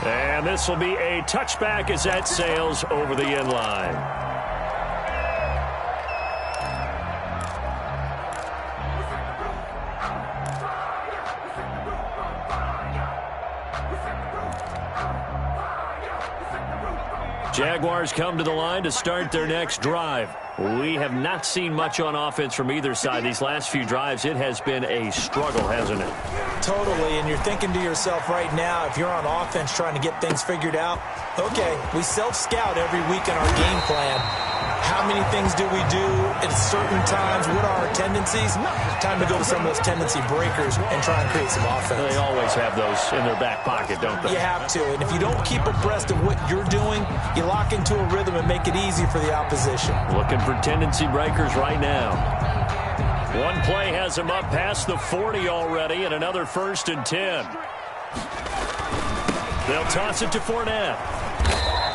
And this will be a touchback as that sails over the end line. Jaguars come to the line to start their next drive. We have not seen much on offense from either side. These last few drives, it has been a struggle, hasn't it? Totally, and you're thinking to yourself right now, if you're on offense trying to get things figured out, okay, we self-scout every week in our game plan. How many things do we do at certain times? What are our tendencies? Time to go to some of those tendency breakers and try and create some offense. They always have those in their back pocket, don't they? You have to, and if you don't keep abreast of what you're doing, you lock into a rhythm and make it easy for the opposition. Looking for tendency breakers right now. One play has him up past the 40 already, and another 1st and 10. They'll toss it to Fournette.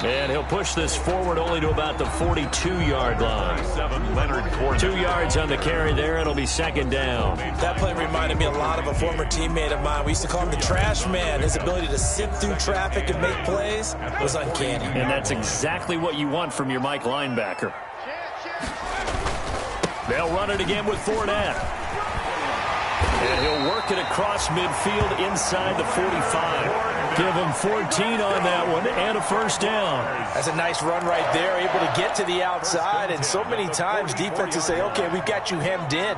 And he'll push this forward only to about the 42-yard line. 2 yards on the carry there. It'll be 2nd down. That play reminded me a lot of a former teammate of mine. We used to call him the trash man. His ability to sit through traffic and make plays was uncanny. And that's exactly what you want from your Mike linebacker. They'll run it again with Fournette. And he'll work it across midfield inside the 45. Give him 14 on that one and a 1st down. That's a nice run right there, able to get to the outside. And so many times defenses say, okay, we've got you hemmed in.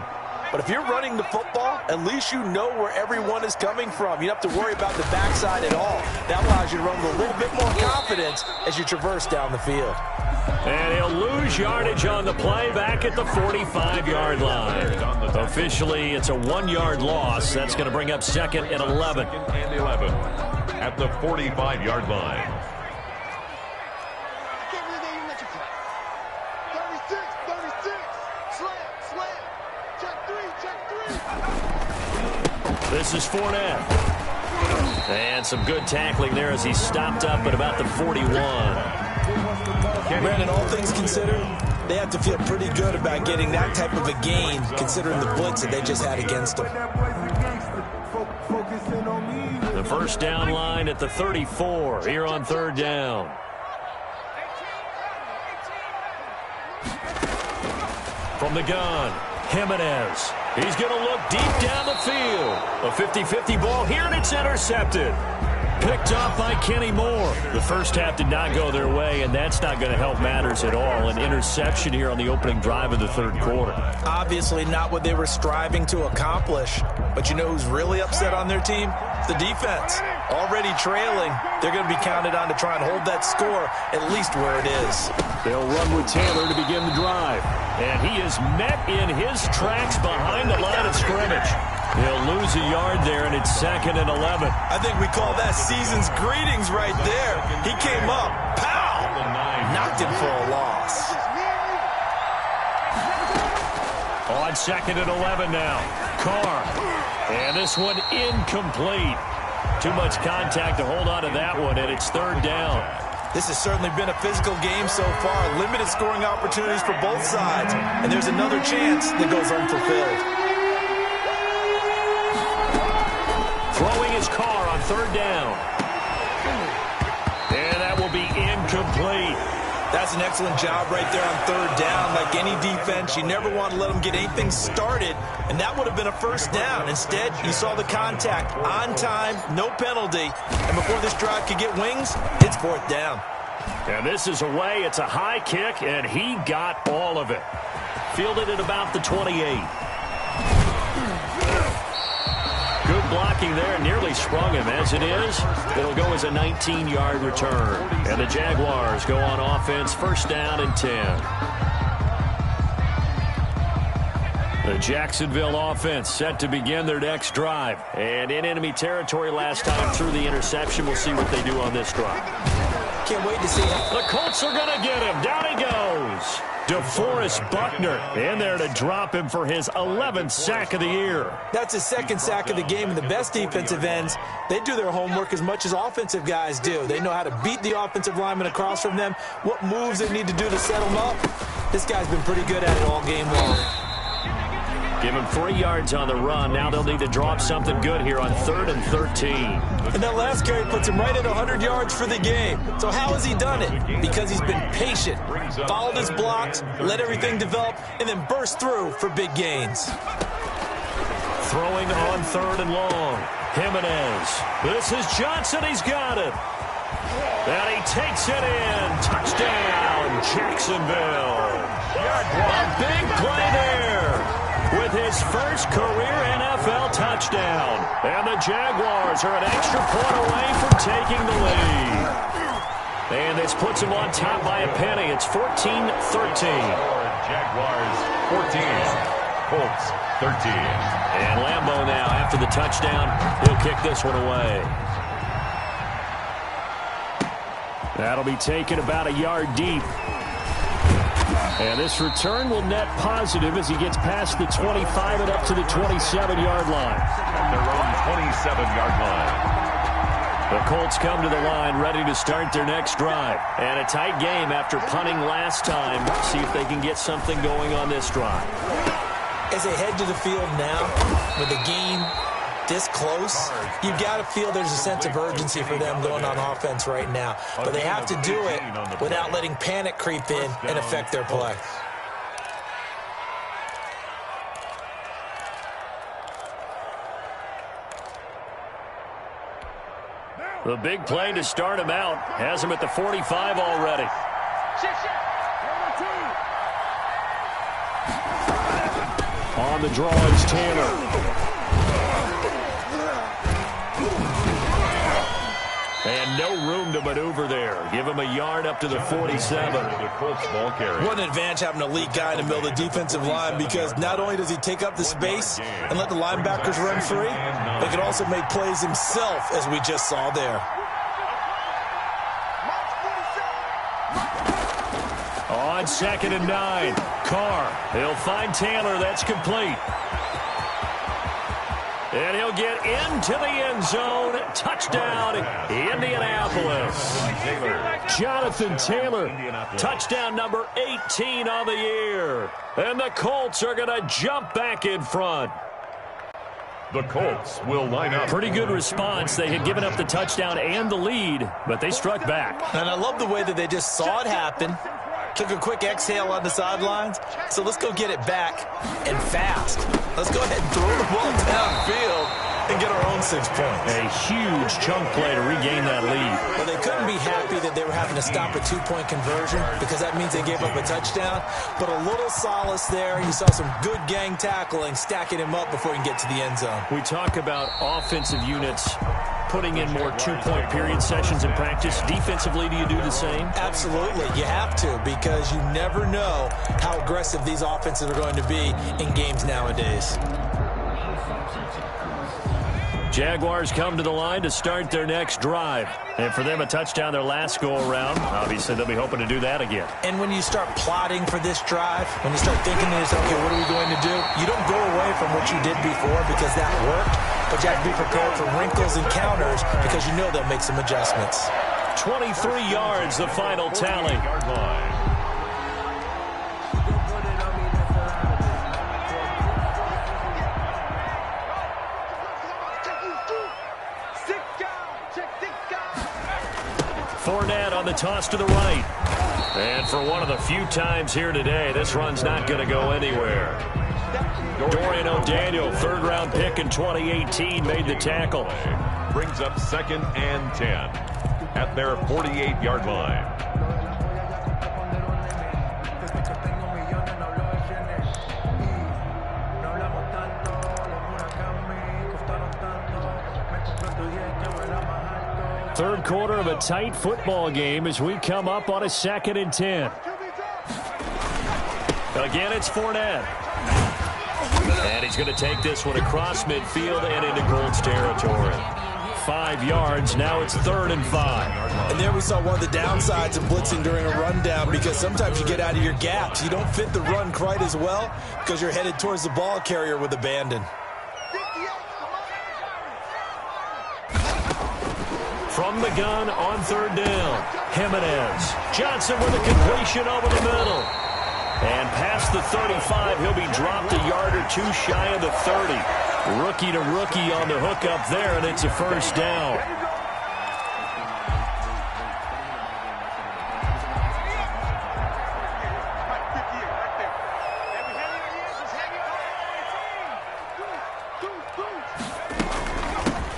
But if you're running the football, at least you know where everyone is coming from. You don't have to worry about the backside at all. That allows you to run with a little bit more confidence as you traverse down the field. And he'll lose yardage on the play back at the 45-yard line. Officially, it's a 1-yard loss. That's going to bring up 2nd and 11. At the 45-yard line. This is Fournette. And some good tackling there as he stopped up at about the 41. Brandon, all things considered, they have to feel pretty good about getting that type of a gain considering the blitz that they just had against them. The 1st down line at the 34 here on 3rd down. From the gun, Jimenez. He's going to look deep down the field. A 50-50 ball here, and it's intercepted. Picked off by Kenny Moore. The first half did not go their way, and that's not going to help matters at all. An interception here on the opening drive of the 3rd quarter. Obviously not what they were striving to accomplish. But you know who's really upset on their team? The defense. Already trailing. They're going to be counted on to try and hold that score at least where it is. They'll run with Taylor to begin the drive. And he is met in his tracks behind the line of scrimmage. He'll lose a yard there, and it's 2nd and 11. I think we call that season's greetings right there. He came up, pow! Knocked him for a loss. On 2nd and 11 now. Carr. And this one incomplete. Too much contact to hold on to that one, and it's 3rd down. This has certainly been a physical game so far. Limited scoring opportunities for both sides. And there's another chance that goes unfulfilled. Throwing his Carr on 3rd down. And that will be incomplete. That's an excellent job right there on 3rd down. Like any defense, you never want to let them get anything started, and that would have been a 1st down. Instead, you saw the contact on time, no penalty, and before this drive could get wings, it's 4th down. And this is away. It's a high kick, and he got all of it. Fielded at about the 28. Good blocking there, nearly sprung him. As it is, it'll go as a 19-yard return. And the Jaguars go on offense, first down and 10. The Jacksonville offense set to begin their next drive. And in enemy territory last time through the interception. We'll see what they do on this drive. Can't wait to see it. The Colts are going to get him. Down he goes. DeForest Buckner in there to drop him for his 11th sack of the year. That's his second sack of the game, and the best defensive ends, they do their homework as much as offensive guys do. They know how to beat the offensive lineman across from them, what moves they need to do to set them up. This guy's been pretty good at it all game long. Give him 3 yards on the run. Now they'll need to drop something good here on 3rd and 13. And that last carry puts him right at 100 yards for the game. So how has he done it? Because he's been patient, followed his blocks, let everything develop, and then burst through for big gains. Throwing on 3rd and long. Jimenez. This is Johnson. He's got it. And he takes it in. Touchdown, Jacksonville. A big play there with his first career NFL touchdown. And the Jaguars are an extra point away from taking the lead. And this puts them on top by a penny. It's 14-13. Jaguars 14, Colts 13. And Lambeau now, after the touchdown, he'll kick this one away. That'll be taken about a yard deep. And this return will net positive as he gets past the 25 and up to the 27-yard line. At their own 27-yard line. The Colts come to the line ready to start their next drive. And a tight game after punting last time. See if they can get something going on this drive. As they head to the field now, with the game this close, you've got to feel there's a sense of urgency for them going on offense right now. But they have to do it without letting panic creep in and affect their play. The big play to start him out has him at the 45 already. On the draw is Taylor. And no room to maneuver there. Give him a yard up to the 47. What an advantage having an elite guy in the middle of the defensive line, because not only does he take up the space and let the linebackers run free, but he can also make plays himself, as we just saw there. On 2nd and 9, Carr. He'll find Taylor. That's complete. And he'll get into the end zone. Touchdown, Indianapolis. Jonathan Taylor, touchdown number 18 on the year. And the Colts are going to jump back in front. The Colts will line up. Pretty good response. They had given up the touchdown and the lead, but they struck back. And I love the way that they just saw it happen. Took a quick exhale on the sidelines. So let's go get it back and fast. Let's go ahead and throw the ball downfield and get our own 6 points. A huge chunk play to regain that lead. Well, they couldn't be happy that they were having to stop a 2-point conversion, because that means they gave up a touchdown. But a little solace there. You saw some good gang tackling, stacking him up before he can get to the end zone. We talk about offensive units putting in more 2-point period sessions in practice. Defensively, do you do the same? Absolutely. You have to, because you never know how aggressive these offenses are going to be in games nowadays. Jaguars come to the line to start their next drive. And for them, a touchdown their last go-around. Obviously, they'll be hoping to do that again. And when you start plotting for this drive, when you start thinking to yourself, okay, what are we going to do? You don't go away from what you did before because that worked, but you have to be prepared for wrinkles and counters because you know they'll make some adjustments. 23 yards, the final tally. Fournette on the toss to the right. And for one of the few times here today, this run's not going to go anywhere. Dorian O'Daniel, third-round pick in 2018, made the tackle. Brings up 2nd and 10 at their 48-yard line. Third quarter of a tight football game as we come up on a 2nd and 10. Again, it's Fournette. And he's going to take this one across midfield and into Colts territory. 5 yards. Now it's 3rd and 5. And there we saw one of the downsides of blitzing during a rundown, because sometimes you get out of your gaps. You don't fit the run quite as well because you're headed towards the ball carrier with abandon. From the gun on 3rd down, Jimenez. Johnson with a completion over the middle. And past the 35, he'll be dropped a yard or 2 shy of the 30. Rookie to rookie on the hook up there, and it's a 1st down.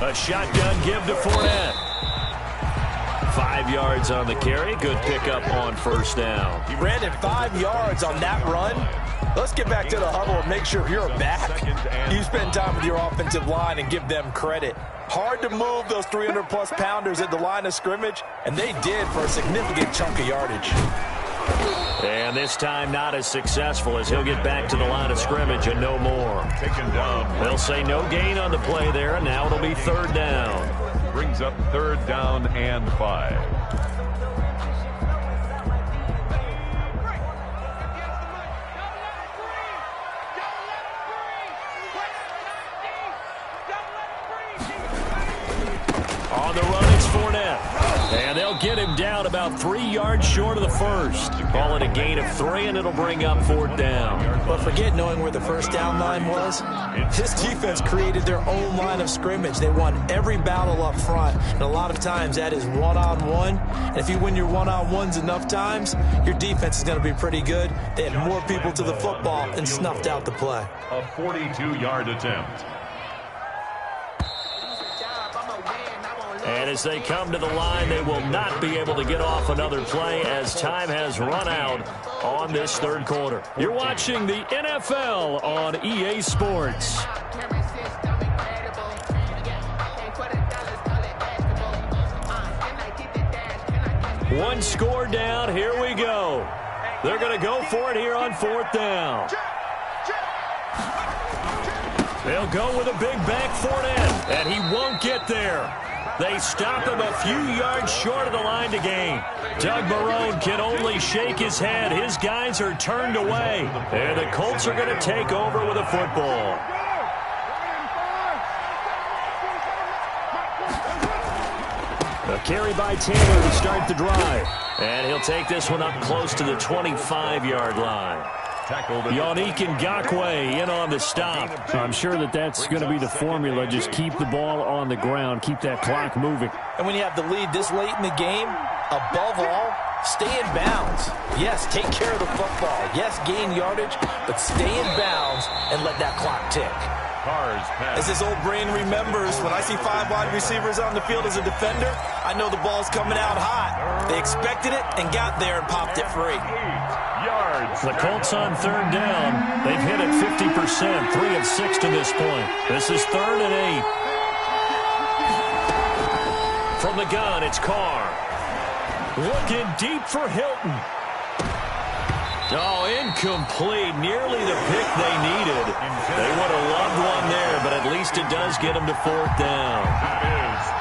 A shotgun give to Fournette. 5 yards on the carry. Good pickup on 1st down. Brandon, 5 yards on that run. Let's get back to the huddle and make sure if you're a back, you spend time with your offensive line and give them credit. Hard to move those 300-plus pounders at the line of scrimmage, and they did for a significant chunk of yardage. And this time not as successful, as he'll get back to the line of scrimmage and no more. Taken down. They'll say no gain on the play there, and now it'll be 3rd down. Brings up 3rd down and 5. On the run, it's Fournette. And they'll get him down about 3 yards short of the 1st. Call it a gain of 3, and it'll bring up 4th down. But forget knowing where the 1st down line was. This defense created their own line of scrimmage. They won every battle up front, and a lot of times that is one-on-one. And if you win your one-on-ones enough times, your defense is going to be pretty good. They had more people to the football and snuffed out the play. A 42-yard attempt. And as they come to the line, they will not be able to get off another play as time has run out on this 3rd quarter. You're watching the NFL on EA Sports. One score down. Here we go. They're going to go for it here on 4th down. They'll go with a big back Fournette, and he won't get there. They stop him a few yards short of the line to gain. Doug Marrone can only shake his head. His guys are turned away. And the Colts are going to take over with a football. A carry by Taylor to start the drive. And he'll take this one up close to the 25-yard line. Yannick Ngakoue in on the stop. I'm sure that's going to be the formula. Just keep the ball on the ground. Keep that clock moving. And when you have the lead this late in the game, above all, stay in bounds. Yes, take care of the football. Yes, gain yardage, but stay in bounds and let that clock tick. As his old brain remembers, when I see 5 wide receivers on the field as a defender, I know the ball's coming out hot. They expected it and got there and popped it free. The Colts on 3rd down. They've hit it 50%, 3 of 6 to this point. This is 3rd and 8. From the gun, it's Carr. Looking deep for Hilton. Oh, incomplete. Nearly the pick they needed. They would have loved one there, but at least it does get them to 4th down.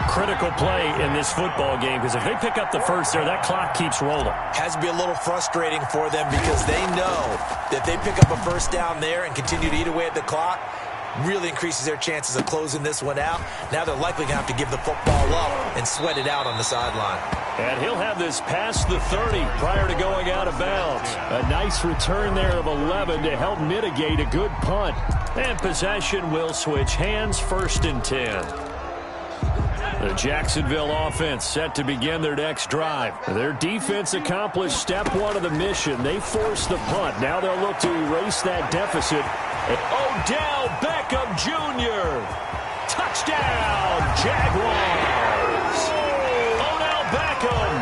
Critical play in this football game, because if they pick up the 1st there, that clock keeps rolling. Has to be a little frustrating for them because they know that they pick up a 1st down there and continue to eat away at the clock, really increases their chances of closing this one out. Now they're likely going to have to give the football up and sweat it out on the sideline. And he'll have this past the 30 prior to going out of bounds. A nice return there of 11 to help mitigate a good punt. And possession will switch hands, 1st and 10. The Jacksonville offense set to begin their next drive. Their defense accomplished step 1 of the mission. They forced the punt. Now they'll look to erase that deficit. Odell Beckham Jr. Touchdown, Jaguars. Odell Beckham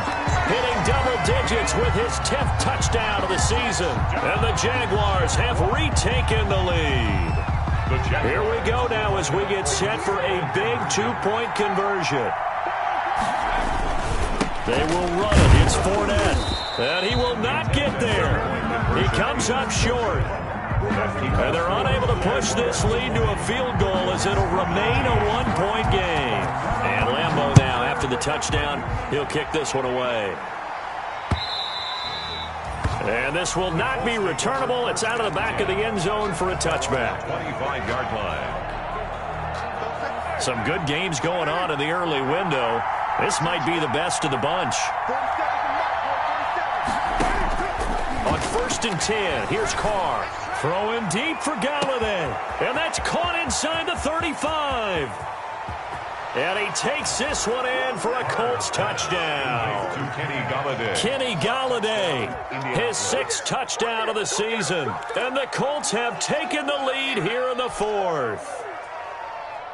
hitting double digits with his 10th touchdown of the season. And the Jaguars have retaken the lead. Here we go now as we get set for a big 2-point conversion. They will run it. It's Fournette. And he will not get there. He comes up short. And they're unable to push this lead to a field goal as it'll remain a one-point game. And Lambeau now, after the touchdown, he'll kick this one away. And this will not be returnable. It's out of the back of the end zone for a touchback. 25-yard line. Some good games going on in the early window. This might be the best of the bunch. On 1st and 10, here's Carr. Throwing deep for Galladay. And that's caught inside the 35. And he takes this one in for a Colts touchdown. Kenny Galladay, his 6th touchdown of the season. And the Colts have taken the lead here in the 4th.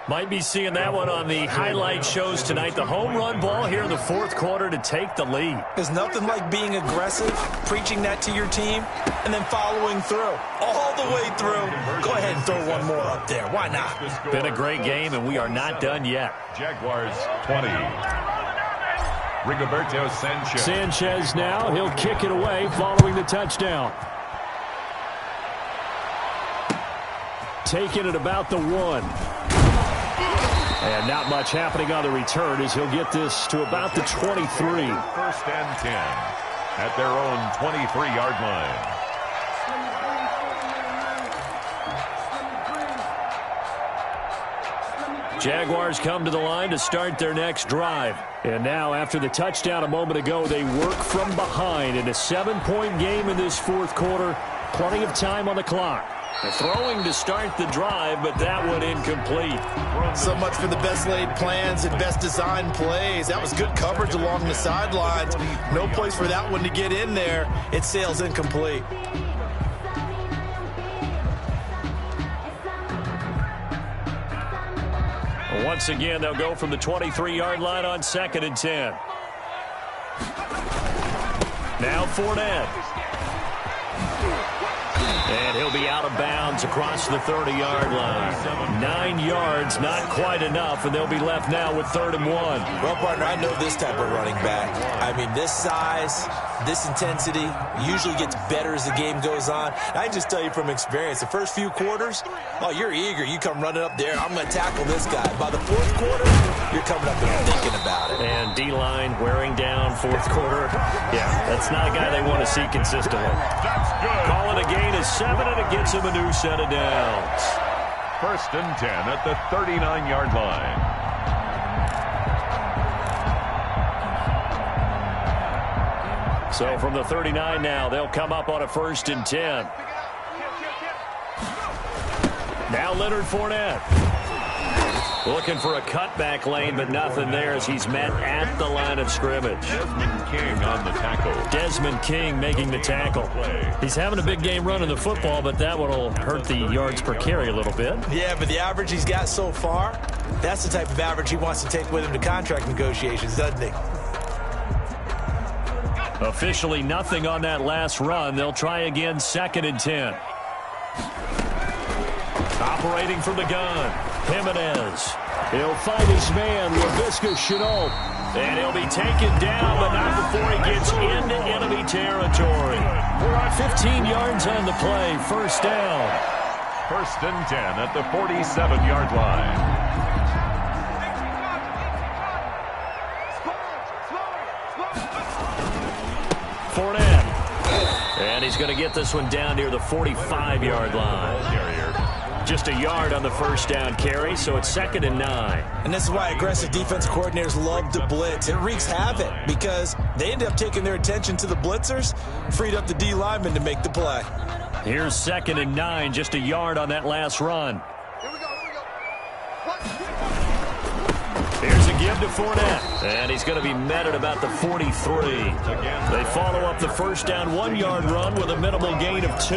Might be seeing that one on the highlight shows tonight. The home run ball here in the 4th quarter to take the lead. There's nothing like being aggressive, preaching that to your team, and then following through. All the way through. Go ahead and throw one more up there. Why not? Been a great game, and we are not done yet. Jaguars 20. Rigoberto Sanchez. Sanchez now. He'll kick it away following the touchdown. Taking it about the 1. And not much happening on the return as he'll get this to about the 23. 1st and 10 at their own 23-yard line. Jaguars come to the line to start their next drive. And now, after the touchdown a moment ago, they work from behind in a 7-point game in this 4th quarter. Plenty of time on the clock. Throwing to start the drive, but that one incomplete. So much for the best laid plans and best designed plays. That was good coverage along the sidelines. No place for that one to get in there. It sails incomplete. Once again, they'll go from the 23-yard line on 2nd and 10. Now Fournette. And he'll be out of bounds across the 30-yard line. 9 yards, not quite enough, and they'll be left now with 3rd and 1. Well, partner, I know this type of running back. I mean, this size, this intensity usually gets better as the game goes on. I can just tell you from experience, the first few quarters, oh, you're eager. You come running up there. I'm going to tackle this guy. By the 4th quarter, you're coming up and thinking about it. And D-line wearing down 4th quarter. Yeah, that's not a guy they want to see consistently. That's good. Calling a gain is 7, and it gets him a new set of downs. 1st and 10 at the 39-yard line. So from the 39 now, they'll come up on a 1st and 10. Now Leonard Fournette. Looking for a cutback lane, but nothing there as he's met at the line of scrimmage. Desmond King on the tackle. Desmond King making the tackle. He's having a big game running the football, but that one will hurt the yards per carry a little bit. Yeah, but the average he's got so far, that's the type of average he wants to take with him to contract negotiations, doesn't he? Officially nothing on that last run. They'll try again 2nd and 10. Operating from the gun, Jimenez. He'll find his man, Laviska Shenault. And he'll be taken down, but not before he gets into enemy territory. 15 yards on the play, 1st down. 1st and 10 at the 47-yard line. Fournette. And he's going to get this one down near the 45-yard line. Just a yard on the 1st down carry, so it's 2nd and 9. And this is why aggressive defensive coordinators love to blitz. It wreaks havoc because they end up taking their attention to the blitzers, freed up the D lineman to make the play. Here's 2nd and 9, just a yard on that last run. Here's a give to Fournette, and he's going to be met at about the 43. They follow up the 1st down 1-yard run with a minimal gain of 2.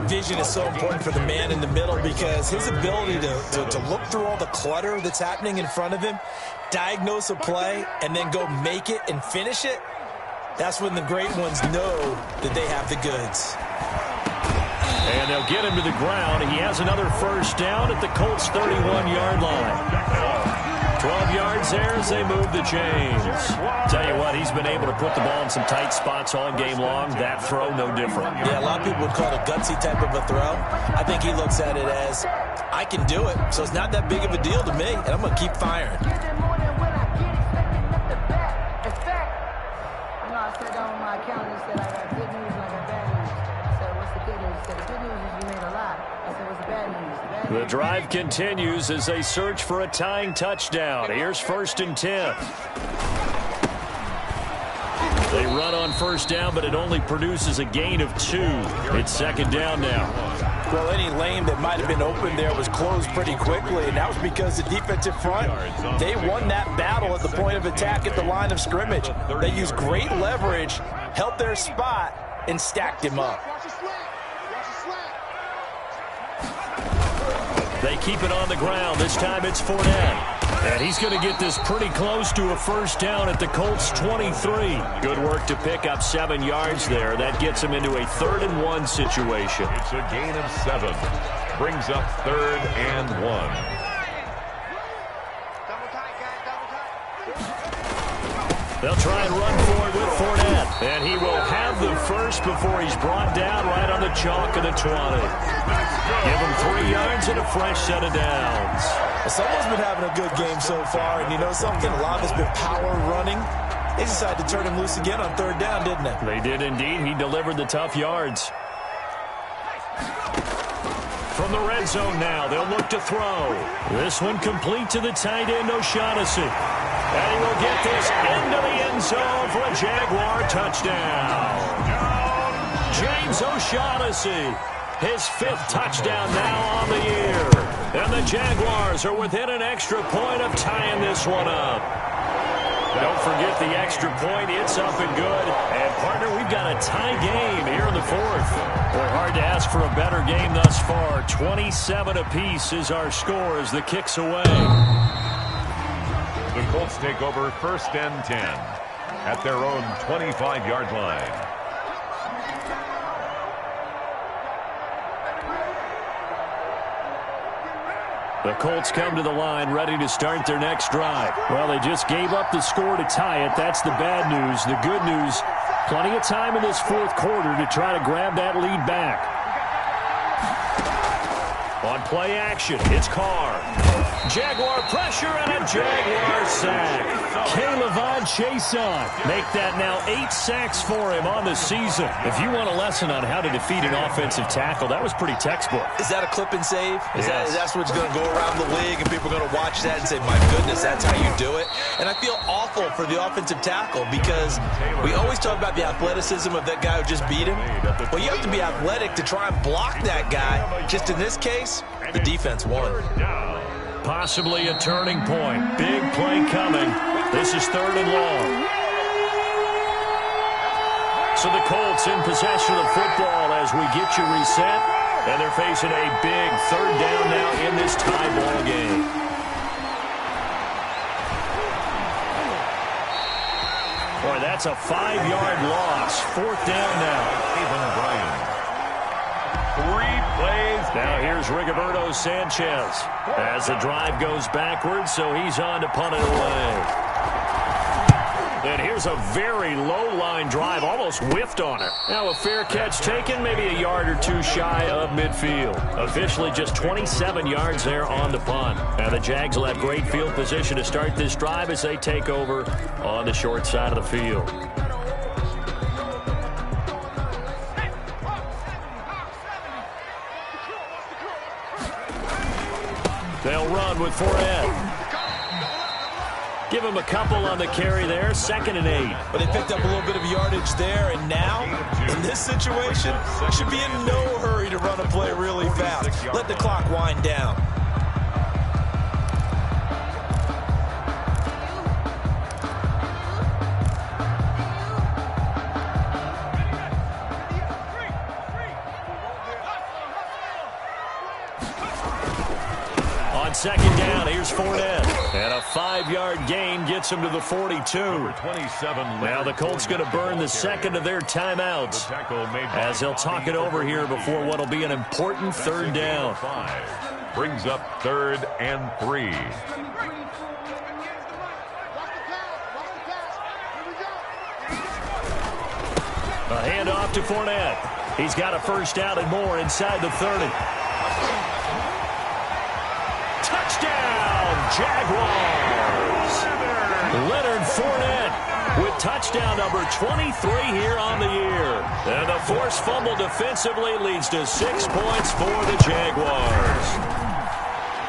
Vision is so important for the man in the middle because his ability to look through all the clutter that's happening in front of him, diagnose a play, and then go make it and finish it, that's when the great ones know that they have the goods. And they'll get him to the ground. He has another 1st down at the Colts' 31-yard line. 12 yards yards there as they move the chains. Tell you what, he's been able to put the ball in some tight spots all game long. That throw, no different. Yeah, a lot of people would call it a gutsy type of a throw. I think he looks at it as, I can do it, so it's not that big of a deal to me, and I'm going to keep firing. The drive continues as they search for a tying touchdown. Here's 1st and 10. They run on 1st down, but it only produces a gain of 2. It's 2nd down now. Well, any lane that might have been open there was closed pretty quickly, and that was because the defensive front, they won that battle at the point of attack at the line of scrimmage. They used great leverage, held their spot, and stacked him up. They keep it on the ground. This time it's Fournette. And he's going to get this pretty close to a 1st down at the Colts' 23. Good work to pick up 7 yards there. That gets him into a 3rd and 1 situation. It's a gain of 7. Brings up 3rd and 1. They'll try and run for it with Fournette. And he will have the first before he's brought down right on the chalk of the 20. Give him 3 yards and a fresh set of downs. Someone's been having a good game so far, and you know something? A lot of it's been power running. They decided to turn him loose again on 3rd down, didn't they? They did indeed. He delivered the tough yards. From the red zone now, they'll look to throw. This one complete to the tight end, O'Shaughnessy. And he will get this into the end zone for a Jaguar touchdown. James O'Shaughnessy, his 5th touchdown now on the year. And the Jaguars are within an extra point of tying this one up. Don't forget the extra point. It's up and good. And, partner, we've got a tie game here in the 4th. Boy, hard to ask for a better game thus far. 27 apiece is our score as the kick's away. The Colts take over 1st and 10 at their own 25-yard line. The Colts come to the line ready to start their next drive. Well, they just gave up the score to tie it. That's the bad news. The good news, plenty of time in this 4th quarter to try to grab that lead back. On play action, it's Carr. Jaguar pressure and a Jaguar sack. K'Lavon Chaisson make that now 8 sacks for him on the season. If you want a lesson on how to defeat an offensive tackle, that was pretty textbook. Is that a clip and save? That's what's going to go around the league, and people are going to watch that and say, my goodness, that's how you do it? And I feel awful for the offensive tackle because we always talk about the athleticism of that guy who just beat him. Well, you have to be athletic to try and block that guy. Just in this case, the defense won. Possibly a turning point. Big play coming. This is 3rd and long. So the Colts in possession of the football as we get you reset. And they're facing a big 3rd down now in this tie ball game. Boy, that's a 5-yard loss. 4th down now. Even Bryan. 3 plays. Now here's Rigoberto Sanchez as the drive goes backwards, so he's on to punt it away. And here's a very low-line drive, almost whiffed on it. Now a fair catch taken, maybe a yard or 2 shy of midfield. Officially just 27 yards there on the punt. Now the Jags will have great field position to start this drive as they take over on the short side of the field. They'll run with Fournette. Give him a couple on the carry there. 2nd and 8. But they picked up a little bit of yardage there, and now, in this situation, should be in no hurry to run a play really fast. Let the clock wind down. On 2nd down, here's Fournette. And a 5-yard gain gets him to the 42. Now the Colts going to burn the 2nd of their timeouts as they'll talk it over here before what will be an important 3rd down. Brings up 3rd and 3. A handoff to Fournette. He's got a first down and more inside the 30. Touchdown, Jaguars! Leonard Fournette with touchdown number 23 here on the year. And the forced fumble defensively leads to 6 points for the Jaguars.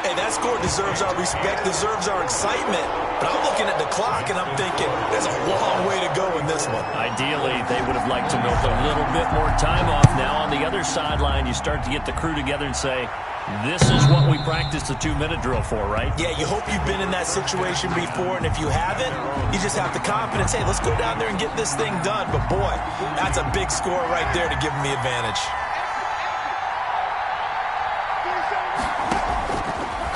Hey, that score deserves our respect, deserves our excitement. But I'm looking at the clock, and I'm thinking there's a long way to go in this one. Ideally, they would have liked to milk a little bit more time off. Now on the other sideline, you start to get the crew together and say, this is what we practiced the 2-minute drill for, right? Yeah, you hope you've been in that situation before, and if you haven't, you just have the confidence, hey, let's go down there and get this thing done. But, boy, that's a big score right there to give them the advantage.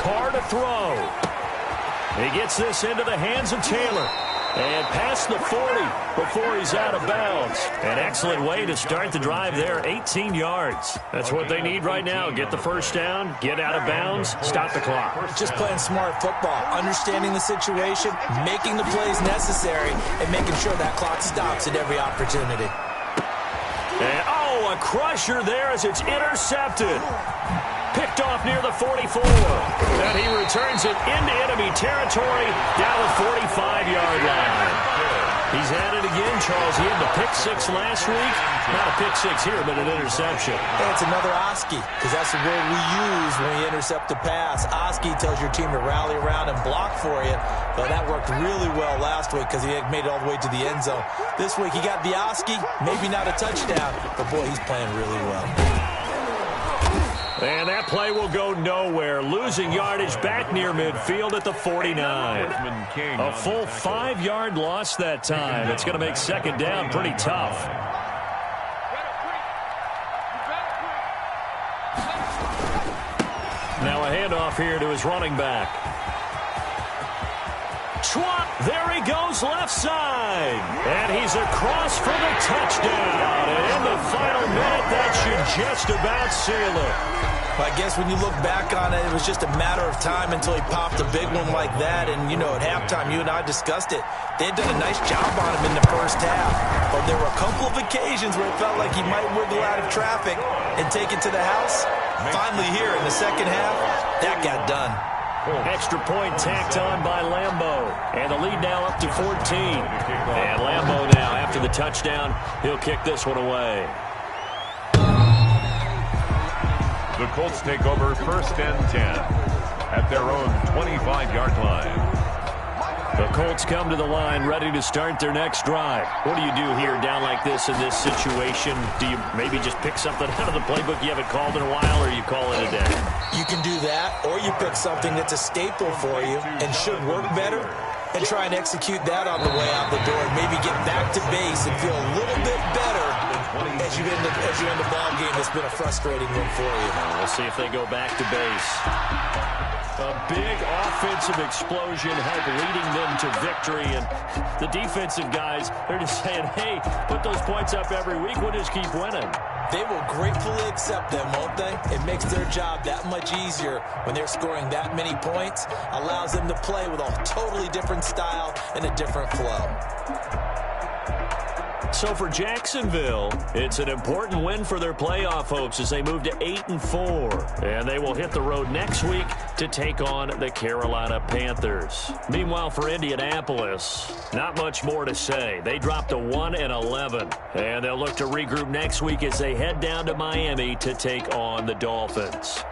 Carr to throw. He gets this into the hands of Taylor. And past the 40 before he's out of bounds. An excellent way to start the drive there, 18 yards. That's what they need right now. Get the first down, get out of bounds, stop the clock. Just playing smart football, understanding the situation, making the plays necessary, and making sure that clock stops at every opportunity. And, a crusher there as it's intercepted. Picked off near the 44. And he returns it into enemy territory down the 45-yard line. He's at it again, Charles. He had the pick six last week. Not a pick six here, but an interception. Hey, it's another Oski, because that's the word we use when we intercept a pass. Oski tells your team to rally around and block for you. But that worked really well last week because he had made it all the way to the end zone. This week he got the Oski, maybe not a touchdown, but boy, he's playing really well. And that play will go nowhere. Losing yardage back near midfield at the 49. A full 5-yard loss that time. It's going to make second down pretty tough. Now a handoff here to his running back. Schwab, there he goes left side. And he's across for the touchdown. And in the final minute, that should just about seal it. I guess when you look back on it, it was just a matter of time until he popped a big one like that. And, at halftime, you and I discussed it. They had done a nice job on him in the first half. But there were a couple of occasions where it felt like he might wiggle out of traffic and take it to the house. Finally here in the second half, that got done. Extra point tacked on by Lambeau. And the lead now up to 14. And Lambeau now, after the touchdown, he'll kick this one away. The Colts take over first and 10 at their own 25-yard line. The Colts come to the line ready to start their next drive. What do you do here down like this in this situation? Do you maybe just pick something out of the playbook you haven't called in a while, or you call it a day? You can do that, or you pick something that's a staple for you and should work better and try and execute that on the way out the door and maybe get back to base and feel a little bit better as you end the ball game. It's been a frustrating one for you. We'll see if they go back to base. A big offensive explosion helped leading them to victory. And the defensive guys, they're just saying, hey, put those points up every week. We'll just keep winning. They will gratefully accept them, won't they? It makes their job that much easier when they're scoring that many points. Allows them to play with a totally different style and a different flow. So for Jacksonville, it's an important win for their playoff hopes as they move to 8-4. And they will hit the road next week to take on the Carolina Panthers. Meanwhile, for Indianapolis, not much more to say. They dropped to 1-11. And they'll look to regroup next week as they head down to Miami to take on the Dolphins.